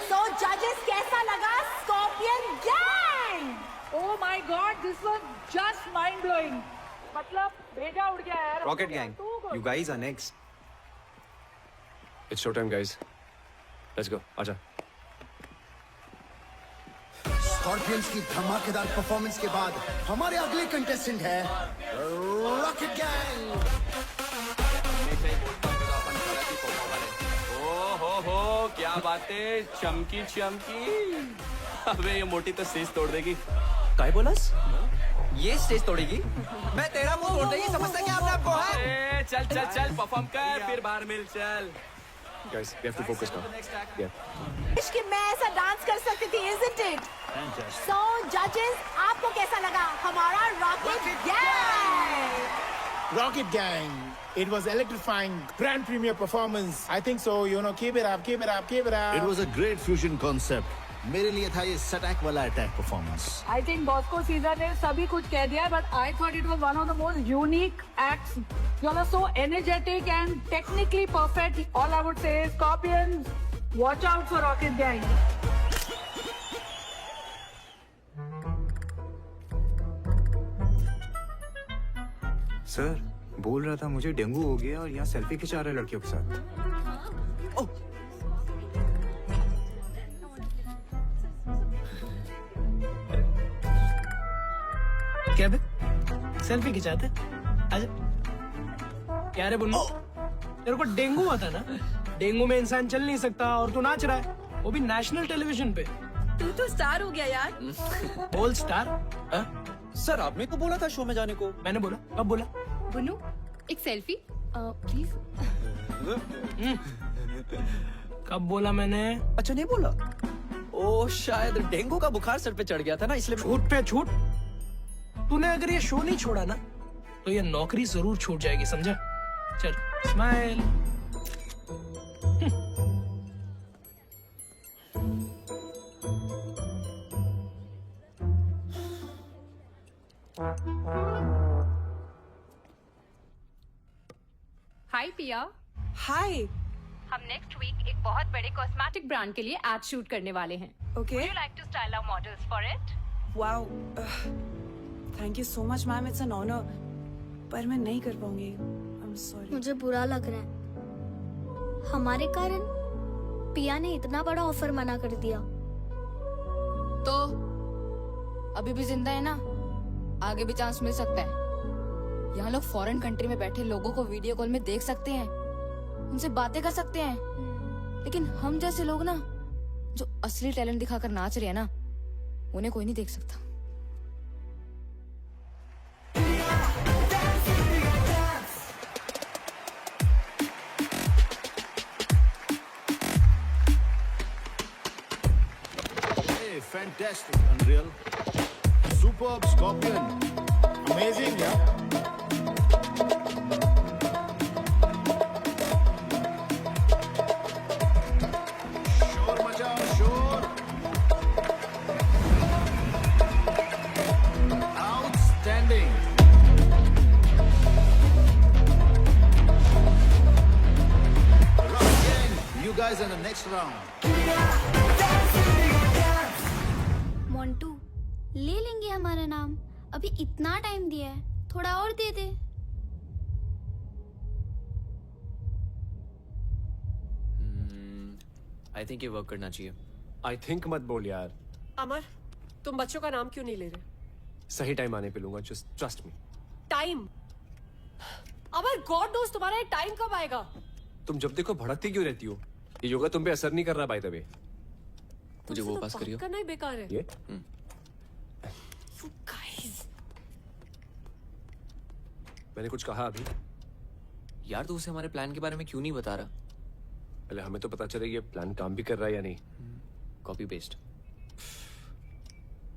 K: तो जजेस कैसा लगा scorpion gang? Oh my God, this was just mind blowing. मतलब भेजा उड़ गया यार।
D: Rocket gang, you guys are next.
J: It's showtime, guys. Let's go. आजा।
L: स्कॉर्पियंस की धमाकेदार परफॉर्मेंस के बाद हमारे अगले कंटेस्टेंट है रॉकेट गैंग।
B: हो क्या बातें, चमकी चमकी। अबे ये मोटी तो सीज तोड़ देगी।
D: काय बोलस? ये स्टेज तोड़ेगी? मैं तेरा मुंह तोड़ देगी, समझता क्या अपने आप को है?
H: चल चल चल परफॉर्म कर फिर बाहर मिल चल।
J: Guys, we have to focus now. Yeah.
K: इश्क मैं ऐसा डांस कर सकती थी, isn't it? So judges, आपको कैसा लगा हमारा rocket gang?
N: Rocket Gang. It was electrifying, grand premiere performance. I think so. You know, keep it up, keep it up, keep it up.
R: It was a great fusion concept. मेरे लिए था ये सटैक वाला attack performance.
S: I think Bosco Caesar ने सभी कुछ कह दिया, but I thought it was one of the most unique acts. You all are so energetic and technically perfect. All I would say is, Scorpions, watch out for Rocket Gang.
C: Sir बोल रहा था मुझे dengue हो गया और यहाँ selfie खिंचा रहे लड़कियों के साथ।
O: क्या बे? सेल्फी खिंचाते? आजा। क्या रे बुन्नू? तेरे को डेंगू हुआ था ना? डेंगू में इंसान चल नहीं सकता और तू नाच रहा है, वो भी नेशनल टेलीविजन पे।
I: तू तो स्टार हो गया यार।
O: बोल स्टार?
D: सर आपने तो बोला था शो में जाने को।
O: मैंने बोला? कब बोला?
I: बुन्नू एक सेल्फी प्लीज।
O: कब बोला मैंने?
D: अच्छा नहीं बोला? ओ शायद डेंगू का बुखार सर पे चढ़ गया था ना, इसलिए।
O: छूट पे छूट। तूने अगर ये शो नहीं छोड़ा ना तो ये नौकरी जरूर छूट जाएगी, समझा? चल स्माइल।
I: हाय पिया।
K: हाय।
I: हम नेक्स्ट वीक एक बहुत बड़े कॉस्मेटिक ब्रांड के लिए एड शूट करने वाले हैं।
K: Okay.
I: Would you like to style our models for it?
K: Wow. Thank you so much, ma'am. It's an honor. पर मैं नहीं कर पाऊंगी। I'm sorry.
G: मुझे बुरा लग रहा है। हमारे कारण पिया ने इतना बड़ा ऑफर मना कर दिया।
F: तो अभी भी जिंदा है ना, आगे भी चांस मिल सकता है। यहाँ लोग फॉरेन कंट्री में बैठे लोगों को वीडियो कॉल में देख सकते हैं, उनसे बातें कर सकते हैं, लेकिन हम जैसे लोग ना जो असली टैलेंट दिखाकर नाच रहे हैं ना, उन्हें कोई नहीं देख सकता।
R: Hey, fantastic, Unreal. Superb, Scorpion.
N: Amazing, yeah.
R: शोर मचाओ, शोर. Outstanding. Rocket Gang, you guys are the next round.
G: Montu, ले लेंगे हमारा नाम। अभी इतना टाइम दिया है, थोड़ा और दे दे।
H: आई थिंक ये वर्क करना चाहिए।
J: I think मत बोल यार।
A: अमर, तुम बच्चों का नाम क्यों नहीं ले रहे?
J: सही टाइम आने पे लूंगा, just trust me.
A: टाइम? अमर, गॉड नोस तुम्हारा ये टाइम कब आएगा?
J: तुम जब देखो भड़कती क्यों रहती हो? ये योगा तुम पे असर नहीं कर रहा बाय द वे।
H: मुझे वो पास करियो।
A: करना ही बेकार है।
J: ये? मैंने कुछ कहा अभी?
H: यार तू उसे हमारे प्लान के बारे में क्यों नहीं बता रहा?
J: पहले हमें तो पता चले ये प्लान काम भी कर रहा है या नहीं।
H: Copy paste.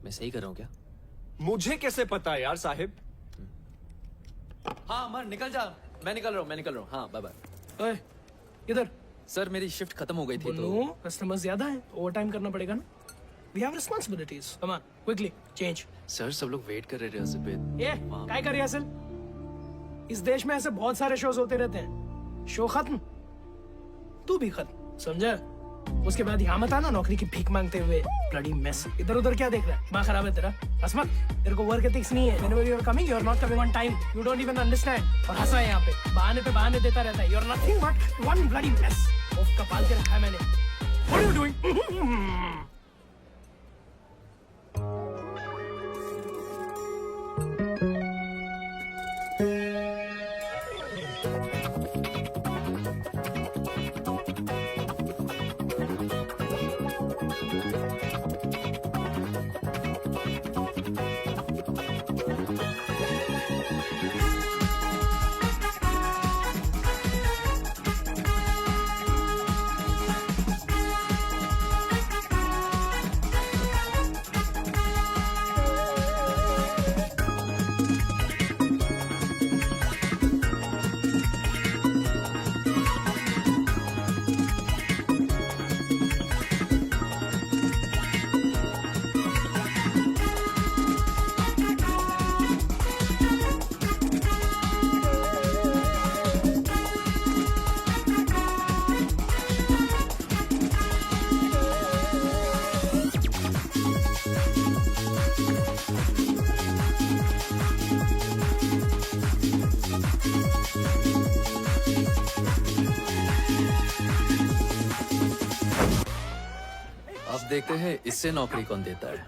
H: मैं सही कर रहा हूँ क्या?
J: मुझे कैसे पता यार साहिब?
H: हाँ अमर निकल जा। मैं निकल रहा हूँ। हाँ बाय बाय।
O: ओए, इधर।
H: सर मेरी शिफ्ट खत्म हो गई थी तो
O: कस्टमर ज्यादा है, ओवर टाइम करना पड़ेगा ना। We have responsibilities. Come on, quickly change.
H: Sir सब लोग वेट कर रहे हैं पे।
O: ये काय कर रिहर्सल? इस देश में ऐसे बहुत सारे शोज होते रहते हैं। शो खत्म, तू भी खत्म, समझा? उसके बाद यहाँ मत आना नौकरी की भीख मांगते हुए। Bloody mess. इधर उधर क्या देख रहा है? माँ खराब है तेरा। हंस मत, तेरे को वर्क एथिक्स नहीं है। Whenever you are coming, you are not coming on time. You don't even understand. और हंसा है यहाँ पे बहाने देता रहता है। You are nothing but one bloody mess. उफ, कपाल के रखा है मैंने। What are you doing?
B: देखते हैं इससे नौकरी कौन देता है।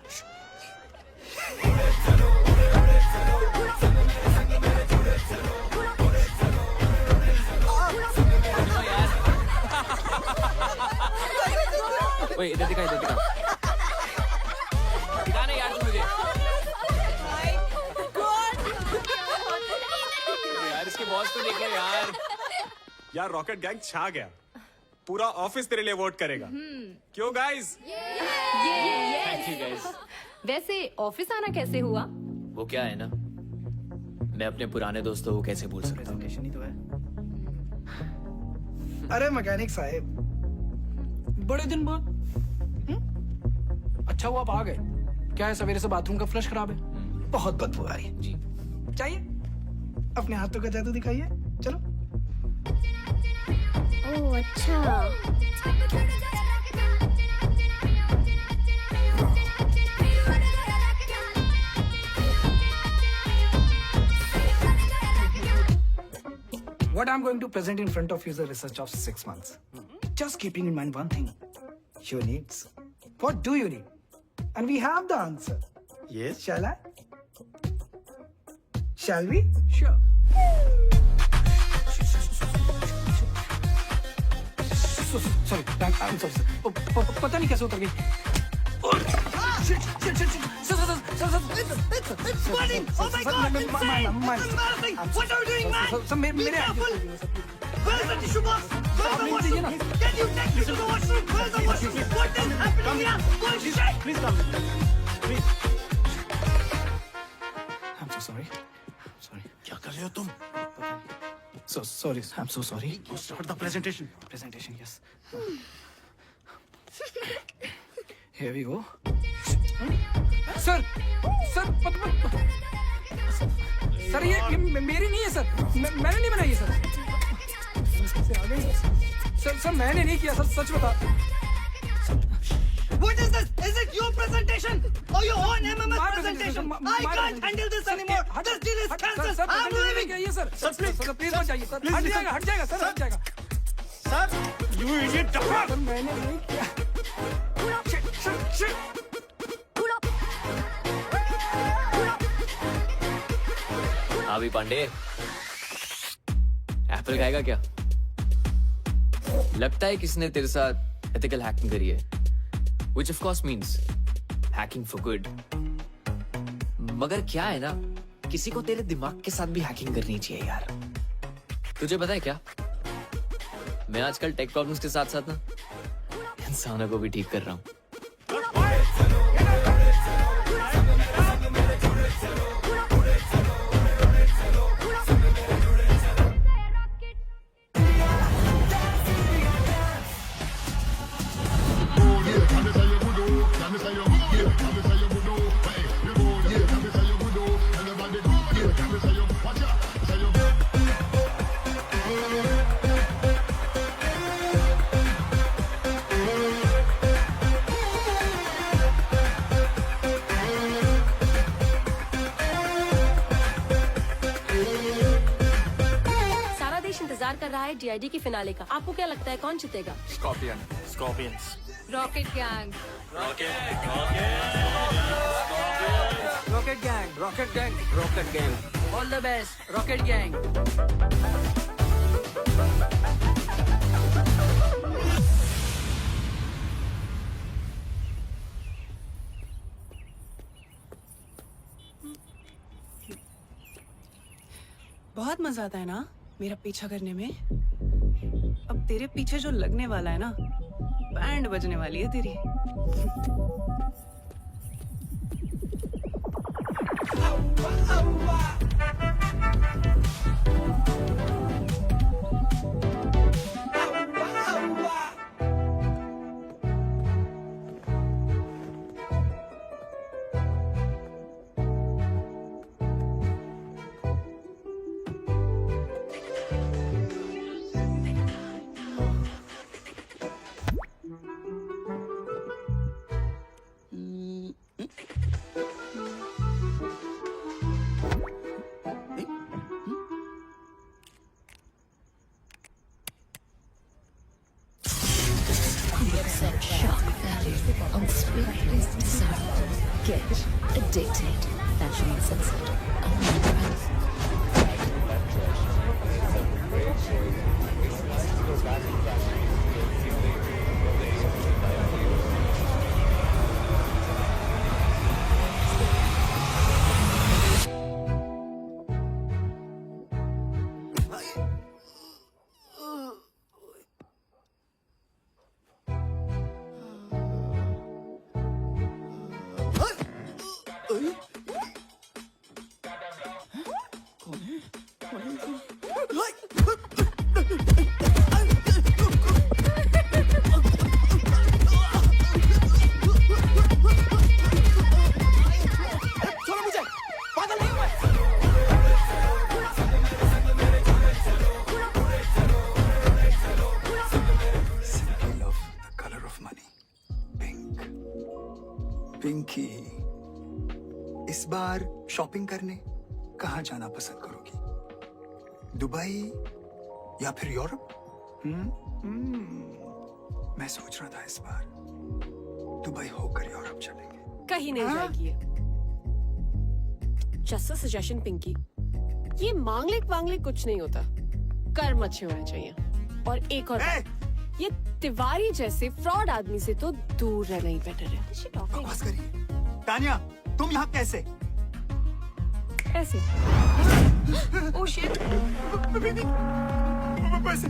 H: ओए इधर दिखा दिखा ना यार तू मुझे। यार इसके बॉस को देख लो यार।
C: यार रॉकेट गैंग छा गया, पूरा ऑफिस तेरे लिए वोट करेगा। क्यों गाइस?
H: Thank you guys.
I: वैसे ऑफिस आना कैसे हुआ?
H: वो क्या है ना, मैं अपने पुराने दोस्तों को कैसे भूल सकता हूँ।
O: अरे मैकेनिक साहब, बड़े दिन बाद। अच्छा हुआ आप आ गए। क्या है, सवेरे से बाथरूम का फ्लश खराब है, बहुत बदबू आ रही है। जी चाहिए अपने हाथों का जादू दिखाइए। चलो।
G: ओह अच्छा।
O: What I'm going to present in front of you is a research of 6 months. Just keeping in mind one thing. Your needs. What do you need? And we have the answer. Yes. Shall I? Shall we? Sure. Sorry, I'm sorry, sir. पता नहीं कैसे उतर गई।
L: It's burning! Oh my God! It's melting! What are you doing, man? Be careful! Where's the tissue box? Where's the washroom? Can you take me to the washroom? Where's the washroom? What is happening here? Bullshit!
O: Please come. Please. I'm so sorry.
R: क्या कर रहे हो तुम?
O: So sorry. I'm so sorry.
R: Start the presentation.
O: Presentation, yes. Here we go. Sir sir ये मेरी नहीं है sir, मैंने नहीं बनाई है सर। सर मैंने नहीं किया सर, सच बता।
L: What is this? Is it your presentation or your own MMS presentation? I can't handle this anymore. This deal is cancelled. I'm leaving.
O: Sir please मत जाइए सर, हट जाएगा सर, हट जाएगा।
L: Sir, you idiot!
O: सर मैंने नहीं किया।
H: अभी पांडे एप्पल खाएगा क्या? लगता है किसने तेरे साथ एथिकल हैकिंग करी है, which of course means hacking for good. मगर क्या है ना, किसी को तेरे दिमाग के साथ भी हैकिंग करनी चाहिए यार। तुझे पता है क्या, मैं आजकल टेक प्रॉब्लम्स के साथ साथ ना इंसानों को भी ठीक कर रहा हूँ।
A: कर रहा है DID की फिनाले का। आपको क्या लगता है कौन जीतेगा?
C: Scorpions.
I: Rocket gang.
J: Rocket gang.
I: All the best rocket gang.
T: बहुत मजा आता है ना मेरा पीछा करने में। अब तेरे पीछे जो लगने वाला है ना, बैंड बजने वाली है तेरी।
F: fashion uncensored.
D: छोड़ो मुझे, पागल नहीं हूं मैं।
M: Simply love the color of money. Pink. Pinky, इस बार शॉपिंग करने कहाँ जाना पसंद करोगी? दुबई या फिर यूरोप? मैं सोच रहा था इस बार दुबई होकर यूरोप चलेंगे।
A: कहीं नहीं जाएगी ये। जस्ट अ सजेशन पिंकी, ये मांगलिक वांगलिक कुछ नहीं होता, कर्म अच्छे होने चाहिए। और एक और बात, ये तिवारी जैसे फ्रॉड आदमी से तो दूर रहना ही बेटर है।
M: बकवास करिए।
L: तानिया, तुम यहाँ कैसे?
A: ऐसे। Oh shit.
L: पैसे।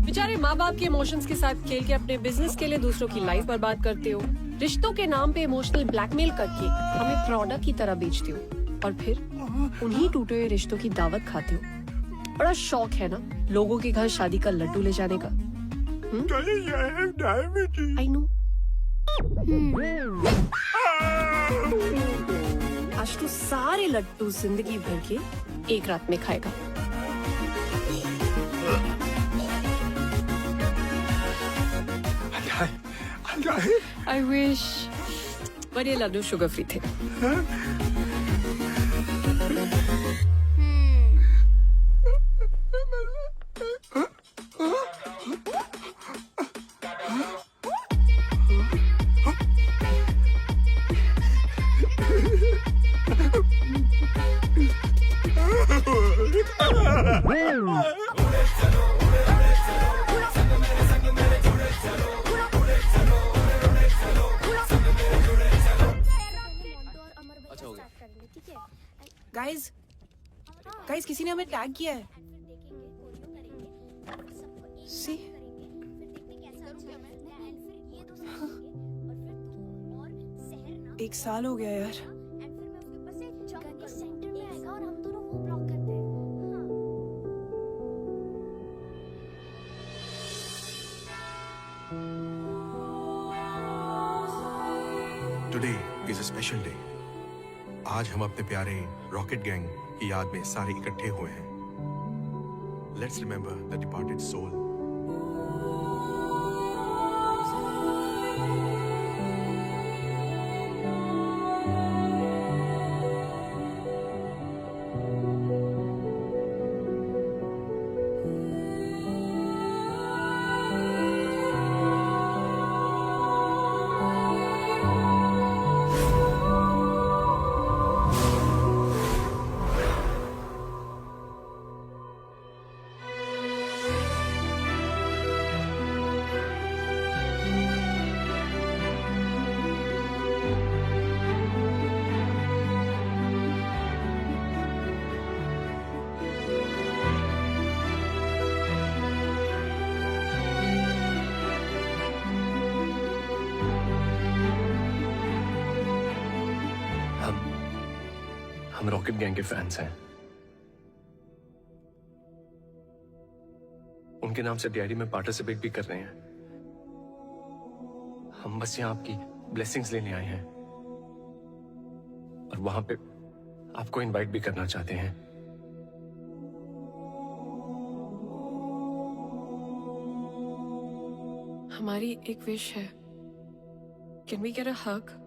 A: बेचारे माँ बाप के इमोशंस के साथ खेल के अपने बिजनेस के लिए दूसरों की लाइफ बर्बाद करते हो। रिश्तों के नाम पे इमोशनल ब्लैकमेल करके हमें प्रोडक्ट की तरह बेचते हो और फिर उन्हीं टूटे हुए रिश्तों की दावत खाते हो। बड़ा शौक है ना लोगों के घर शादी का लड्डू ले जाने का। I know. आज तो सारे लड्डू जिंदगी भर के एक रात में खाएगा। I wish, पर ये लड्डू शुगर फ्री थे। गाइस किसी ने हमें टैग किया है। सी एक साल हो गया यार।
P: Today is a special day. आज हम अपने प्यारे रॉकेट गैंग की याद में सारे इकट्ठे हुए हैं। Let's remember the departed soul.
J: हम रॉकेट गैंग के फैंस हैं। उनके नाम से डीआईडी में पार्टिसिपेट भी कर रहे हैं। हम बस यहाँ आपकी ब्लेसिंग्स लेने आए हैं और वहां पे आपको इनवाइट भी करना चाहते हैं।
A: हमारी एक विश है। कैन वी गेट अ हग?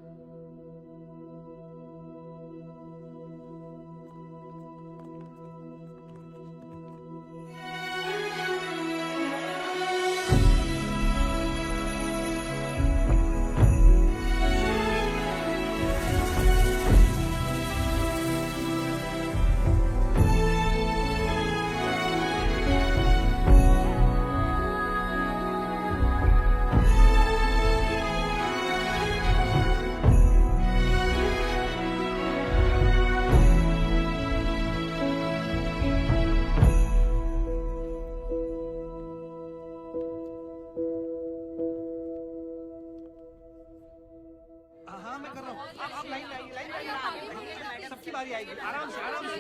J: बारी आएगी, आराम से आराम से।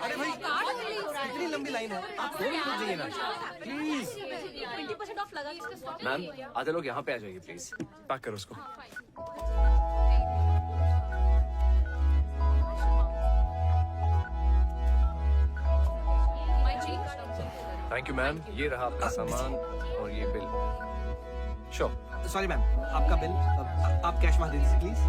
J: अरे भाई इतनी लंबी लाइन है, आप थोड़ी रुक जाइए ना प्लीज।
A: 20% ऑफ लगा इसका स्टॉक।
J: मैम आधे लोग यहाँ पे आ जाइए प्लीज। पैक करो उसको। थैंक यू मैम, ये रहा आपका सामान और ये बिल। श्योर।
D: सॉरी मैम, आपका बिल आप कैश वहाँ दे दीजिए please.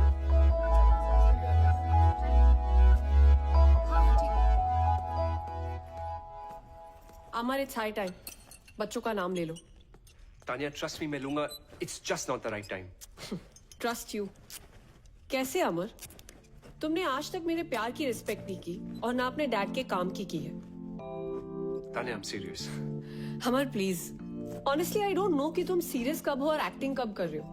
A: Amar it's high time, बच्चों का नाम ले लो।
J: तानिया ट्रस्ट मी, मैं लूंगा। It's just not the right time.
A: Trust you? कैसे अमर? तुमने आज तक मेरे प्यार की रिस्पेक्ट नहीं की और ना अपने डैड के काम की है।
J: Tania I am serious.
A: Amar please, honestly I don't know कि तुम सीरियस कब हो और एक्टिंग कब कर रहे हो।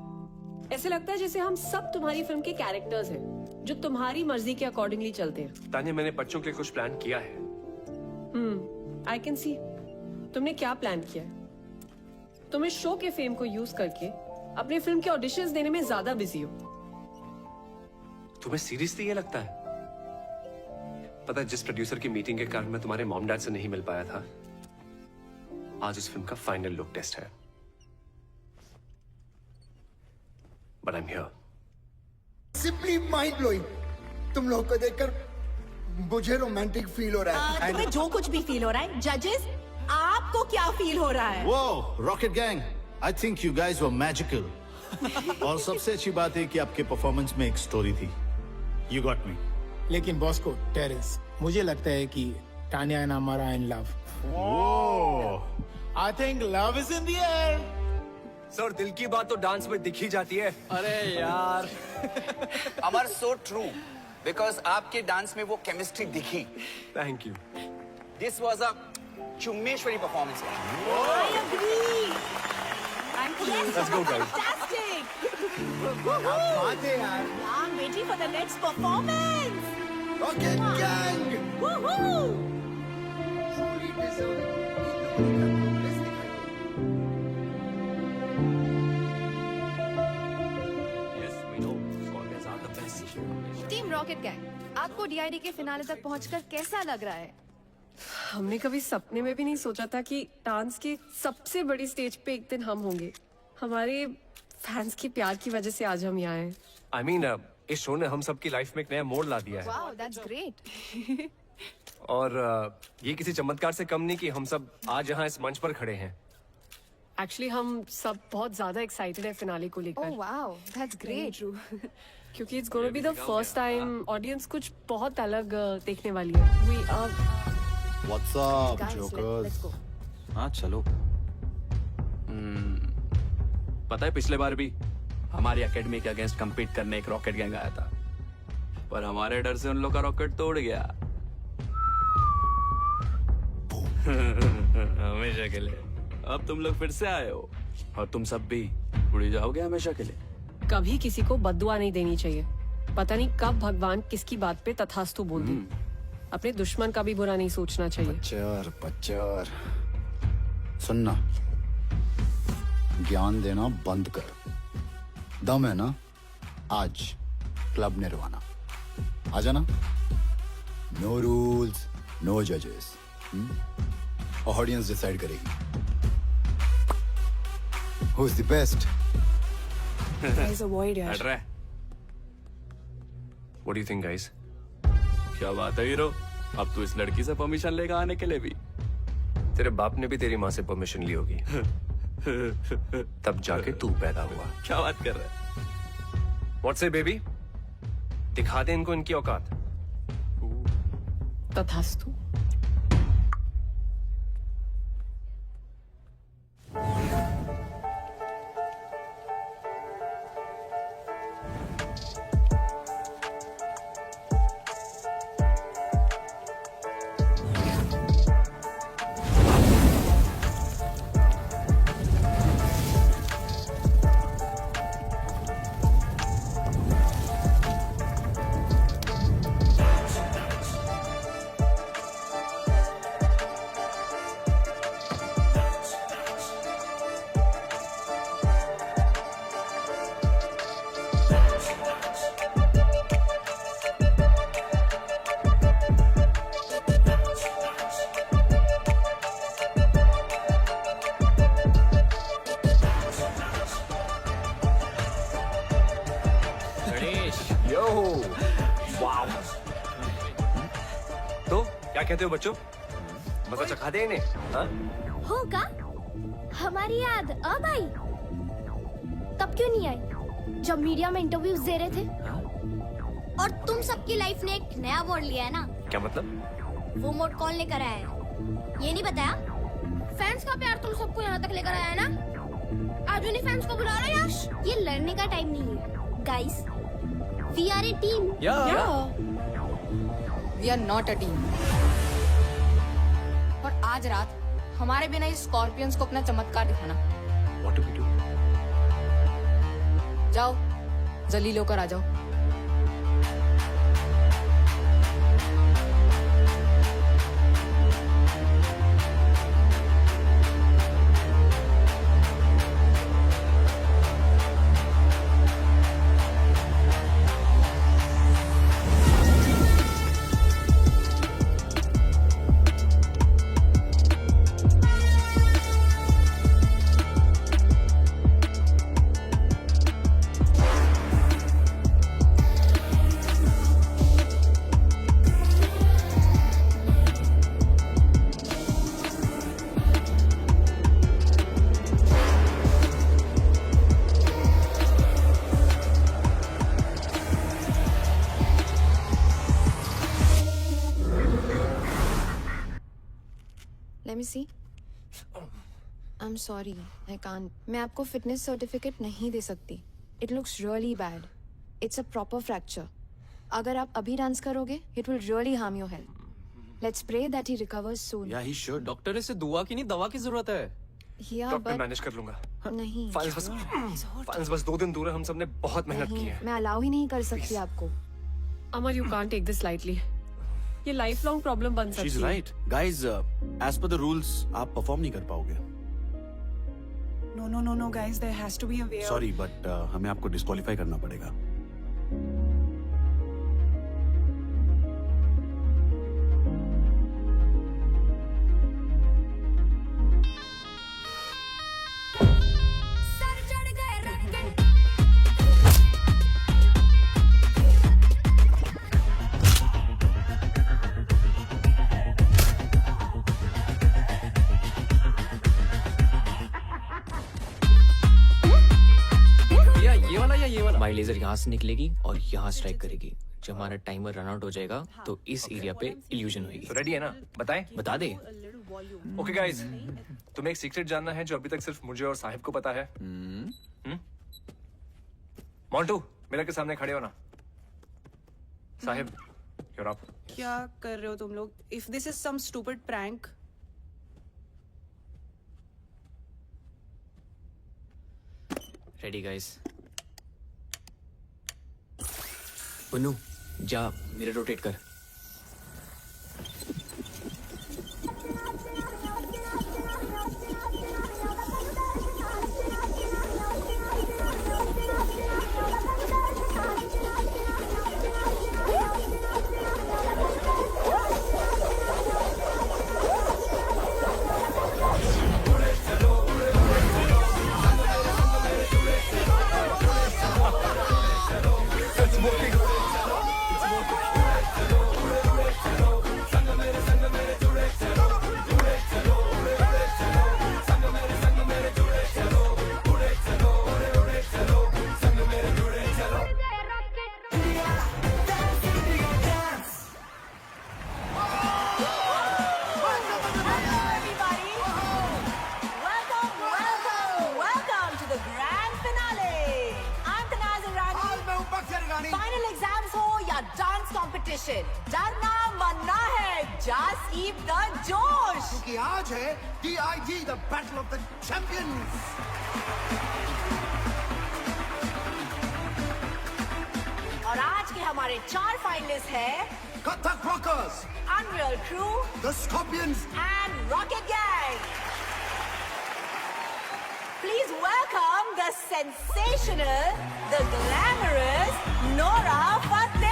A: ऐसे लगता है जैसे हम सब तुम्हारी फिल्म के कैरेक्टर्स हैं जो तुम्हारी मर्जी के अकॉर्डिंगली चलते हैं।
J: तानिया मैंने बच्चों के लिए कुछ प्लान किया है।
A: I can see. तुमने क्या प्लान किया है? तुम इस शो के फेम को यूज करके अपने फिल्म के ऑडिशंस देने में ज्यादा बिजी हो।
J: तुम्हें सीरियसली ये लगता है? पता है जिस प्रोड्यूसर की मीटिंग के कारण मैं तुम्हारे मॉम डैड से नहीं मिल पाया था, आज इस फिल्म का फाइनल लुक टेस्ट है। But I am here.
L: Simply mind blowing. तुम लोगों को देखकर मुझे रोमांटिक फील हो रहा है।
K: तुम्हें जो कुछ भी फील हो रहा है, जजेस आपको क्या फील हो रहा है?
R: Whoa, Rocket Gang, I think you guys were magical. और सबसे अच्छी बात है कि आपके परफॉर्मेंस में एक स्टोरी थी। You got me.
N: लेकिन बॉस को टेरेंस, मुझे लगता है कि Tania and Amar are in love. I think love is in the air.
C: Sir दिल की बात तो डांस में दिख ही जाती है।
D: अरे यार अमर सो ट्रू, बिकॉज आपके डांस में वो केमिस्ट्री दिखी।
C: Thank you.
D: This was a चुम्मेश्वरी performance.
K: I agree.
C: Let's go, guys.
K: Fantastic.
L: बात है यार।
K: I'm waiting for the next performance.
L: Rocket Gang.
K: Woohoo!
L: Truly deserving.
F: Team rocket gang, आपको DID के फिनाले तक पहुंचकर कैसा लग रहा है?
A: हमने कभी सपने में भी नहीं सोचा था कि डांस के सबसे बड़ी स्टेज पे एक दिन हम होंगे। हमारे फैंस के प्यार की वजह से आज हम यहाँ हैं।
C: I mean, इस शो ने हम सबकी लाइफ में एक नया मोड़ ला दिया है।
F: Wow, that's great.
C: और ये किसी चमत्कार से कम नहीं कि हम सब आज यहाँ इस मंच पर खड़े हैं।
A: एक्चुअली हम सब बहुत ज्यादा एक्साइटेड है फिनाले को लेकर।
F: Oh wow, that's great.
A: क्योंकि it's gonna be the first time audience कुछ बहुत अलग देखने वाली है। We are
R: What's up, jokers?
B: हाँ चलो। पता है पिछले बार भी हमारी एकेडमी के अगेंस्ट compete करने एक रॉकेट गैंग आया था, पर हमारे डर से उन लोग का रॉकेट तोड़ गया। हमेशा के लिए। अब तुम लोग फिर से आए हो और तुम सब भी उड़ जाओगे हमेशा के लिए।
A: कभी किसी को बद्दुआ नहीं देनी चाहिए। पता नहीं कब भगवान किसकी बात पे तथास्तु बोल दे। अपने दुश्मन का भी बुरा नहीं सोचना चाहिए।
M: बच्चर सुनना, ज्ञान देना बंद कर। दम है ना, आज क्लब निर्वाणा आ जाना। नो रूल्स, नो जजेस, ऑडियंस डिसाइड करेगी who is the best.
T: Guys, avoid यार।
B: हट रहा है।
J: What do you think, guys?
B: क्या बात है हीरो, अब तू इस लड़की से परमिशन लेकर आने के लिए भी?
J: तेरे बाप ने भी तेरी माँ से परमिशन ली होगी। तब जाके तू पैदा हुआ।
B: क्या बात कर रहा है?
J: What say, baby? दिखा दे इनको इनकी औकात।
A: तथास्तु।
C: कहते हो बच्चों? मजा चखा दे इन्हें, हाँ?
G: होगा हमारी याद अब आई। तब क्यों नहीं आई जब मीडिया में इंटरव्यूज दे रहे थे? और तुम सबकी लाइफ ने एक नया मोड़ लिया है ना?
C: क्या मतलब?
G: वो मोड कौन लेकर आया है ये नहीं बताया? फैंस का प्यार तुम सबको यहाँ तक लेकर आया है ना? आज उन्हीं फैंस को बुला रहे हो यश। ये लड़ने का टाइम नहीं है guys, we are a team.
F: We are not a team. और आज रात हमारे बिना इस स्कॉर्पियंस को अपना चमत्कार दिखाना।
C: What do we do?
F: जाओ जलील होकर आ जाओ।
U: Let me see. I'm sorry, I can't. मैं आपको फिटनेस सर्टिफिकेट नहीं दे सकती. It looks really bad. It's a proper fracture. अगर आप अभी डांस करोगे, it will really harm your health. Let's pray that he recovers soon.
H: या ही श्योर डॉक्टर इसे दुआ की नहीं दवा की जरूरत है।
U: Yeah,
C: डॉक्टर
U: but
C: मैनेज कर लूंगा।
U: नहीं।
C: फाइल्स बस 2 दिन दूर है, हम सबने बहुत मेहनत की है।
U: मैं अलाउ ही नहीं कर सकती आपको।
A: अमर, you can't take this lightly. ये लाइफ लॉन्ग प्रॉब्लम बन सकती
Q: She's
A: है।
Q: right. Guys, as per the rules, आप परफॉर्म नहीं कर पाओगे।
T: No, guys, there has to be a way.
Q: Sorry but हमें आपको डिस्क्वालीफाई करना पड़ेगा।
H: माई लेजर यहाँ से निकलेगी और यहाँ स्ट्राइक करेगी। जब हमारा टाइमर रन आउट हो जाएगा तो इस एरिया पे इल्यूजन होगी।
C: तो रेडी है ना? बताएं?
H: बता दे।
C: ओके गाइस, तुम्हें एक सीक्रेट जानना है जो अभी तक सिर्फ मुझे और साहिब को पता है। मोंटू, मेरा के सामने खड़े हो ना। Sahib, you're up.
T: क्या कर रहे हो तुम लोग? If this is some stupid prank.
H: Ready guys. Punnu जा मेरे रोटेट कर।
K: डरना मरना है, just keep the जोश।
L: क्योंकि आज है DID the Battle of the Champions।
K: और आज के हमारे 4 फाइनलिस्ट हैं
L: Kathak Rockers,
K: Unreal Crew,
L: The Scorpions
K: and Rocket Gang। Please welcome the sensational, the glamorous Nora Fateh।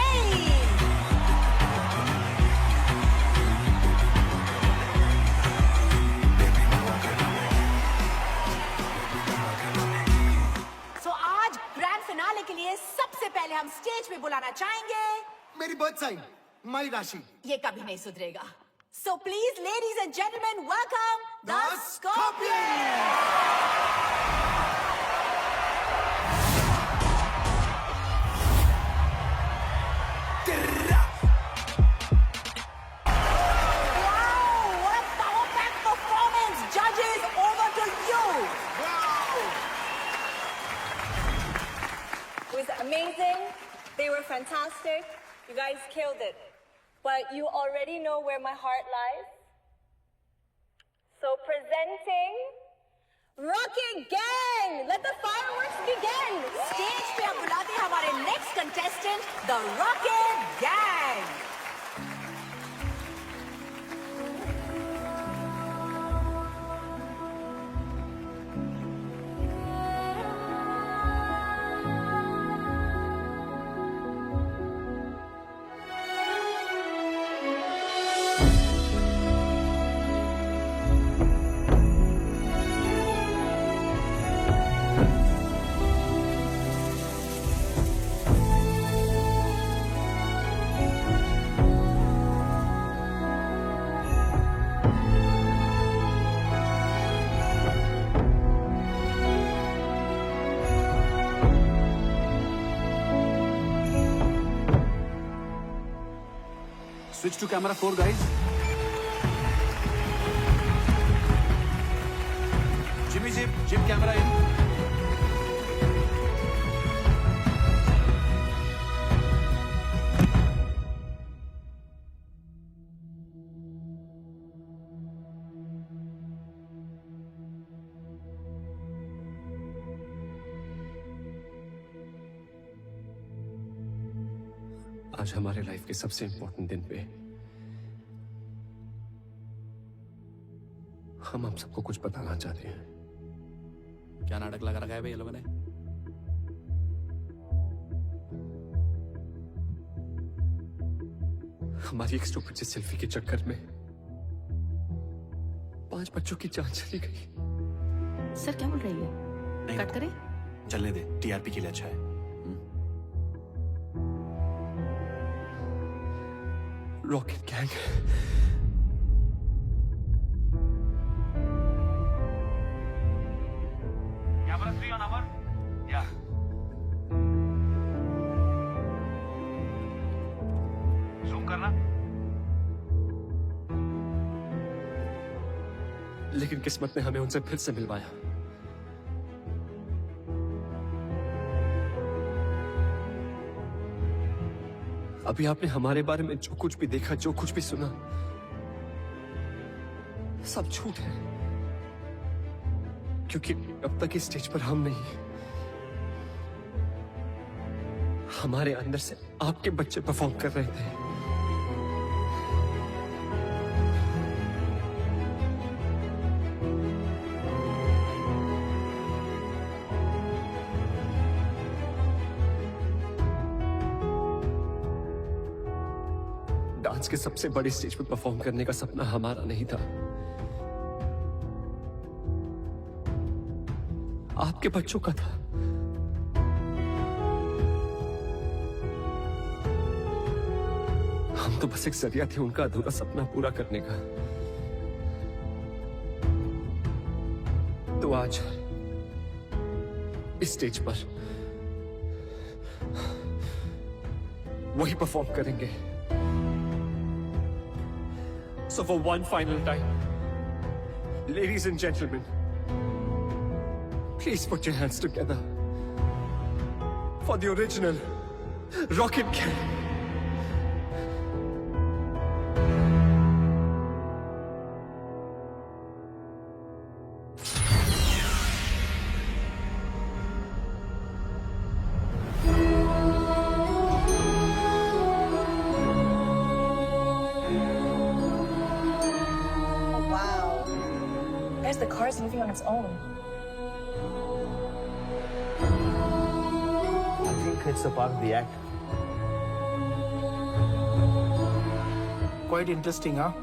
K: के लिए सबसे पहले हम स्टेज पे बुलाना चाहेंगे
L: मेरी बर्थ साइन, माई राशि।
K: ये कभी नहीं सुधरेगा। So please, ladies and gentlemen, welcome the Scorpions!
E: It was amazing. They were fantastic. You guys killed it. But you already know where my heart lies. So presenting Rocket Gang. Let the fireworks begin.
K: Stage पे अब बुलाते हैं हमारे next contestant, the Rocket Gang.
V: Switch to camera 4, guys. Jimmy Jim camera in.
J: आज हमारे life के सबसे important दिन पे हम आप सबको कुछ बताना चाहते हैं।
B: क्या नाटक लगा रखा है भाई ये लोगों ने?
J: हमारी एक स्टूपिड सी सेल्फी के चक्कर में 5 बच्चों की जान चली गई।
K: सर क्या बोल रही है? कट करें?
P: चलने दे, टीआरपी के लिए अच्छा है।
J: Rocket gang
V: Camera 3 on our. Yeah. Zoom करना.
J: लेकिन किस्मत ने हमें उनसे फिर से मिलवाया। अभी आपने हमारे बारे में जो कुछ भी देखा, जो कुछ भी सुना, सब झूठ है। क्योंकि अब तक इस स्टेज पर हम नहीं, हमारे अंदर से आपके बच्चे परफॉर्म कर रहे थे। डांस के सबसे बड़ी स्टेज पर परफॉर्म करने का सपना हमारा नहीं था, आपके बच्चों का था। हम तो बस एक जरिया थे उनका अधूरा सपना पूरा करने का। तो आज इस स्टेज पर वही परफॉर्म करेंगे। So for one final time, ladies and gentlemen, please put your hands together for the original Rocket Gang.
E: There's the cars moving on its own.
R: I think it's a part of the act.
N: Quite interesting, huh?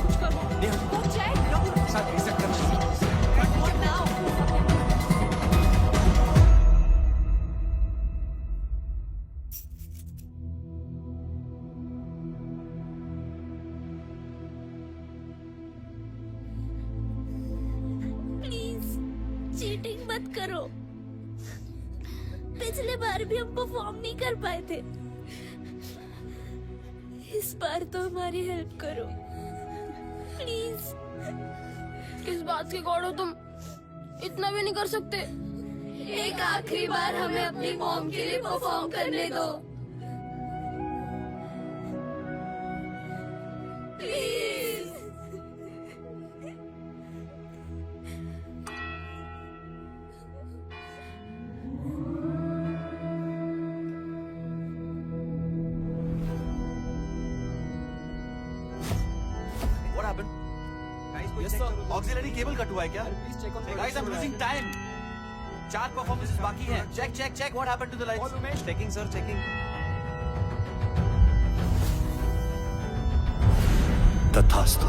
A: कुछ करो। Go check.
C: साथ reset करना।
A: What now?
G: Please cheating मत करो। पिछले बार भी हम perform नहीं कर पाए थे, इस बार तो हमारी हेल्प करो प्लीज।
O: किस बात के गॉड हो तुम? इतना भी नहीं कर सकते।
G: एक आखिरी बार हमें अपनी मॉम के लिए परफॉर्म करने दो please.
V: What happened? Yes sir. Auxiliary cable cut हुआ है क्या? Please check on. Guys, I'm losing time. 4 performances बाकी हैं. Check. What happened to the lights? Checking sir, checking.
J: तथास्तु।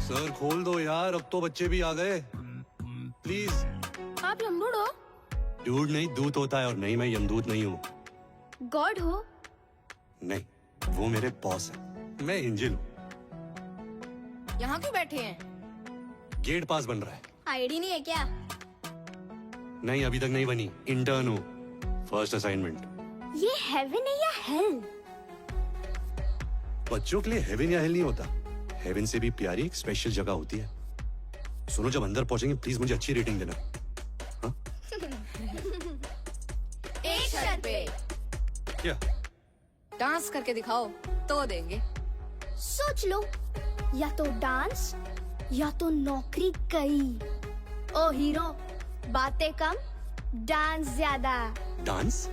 V: सर खोल दो यार, अब तो बच्चे भी आ गए। प्लीज।
O: आप यमदूत हो?
J: डूड नहीं, दूत होता है, और नहीं मैं यमदूत नहीं हूँ।
G: गॉड हो?
J: नहीं, वो मेरे बॉस है। मैं एंजल हूँ।
F: यहाँ क्यों बैठे हैं?
J: गेट पास बन रहा है।
G: आईडी नहीं है क्या?
J: नहीं, अभी तक नहीं बनी। इंटर्न हूँ, फर्स्ट असाइनमेंट।
G: ये हेवन है या हेल?
J: बच्चों के लिए हेवन या हेल नहीं होता। हेवन से भी प्यारी एक स्पेशल जगह होती है। सुनो, जब अंदर पहुंचेंगे प्लीज मुझे अच्छी रेटिंग देना। हाँ?
G: एक शर्त पे।
J: क्या?
F: डांस करके दिखाओ तो देंगे।
G: सोच लो, या तो डांस या तो नौकरी गई। ओ हीरो, बातें कम, डांस ज्यादा।
J: डांस?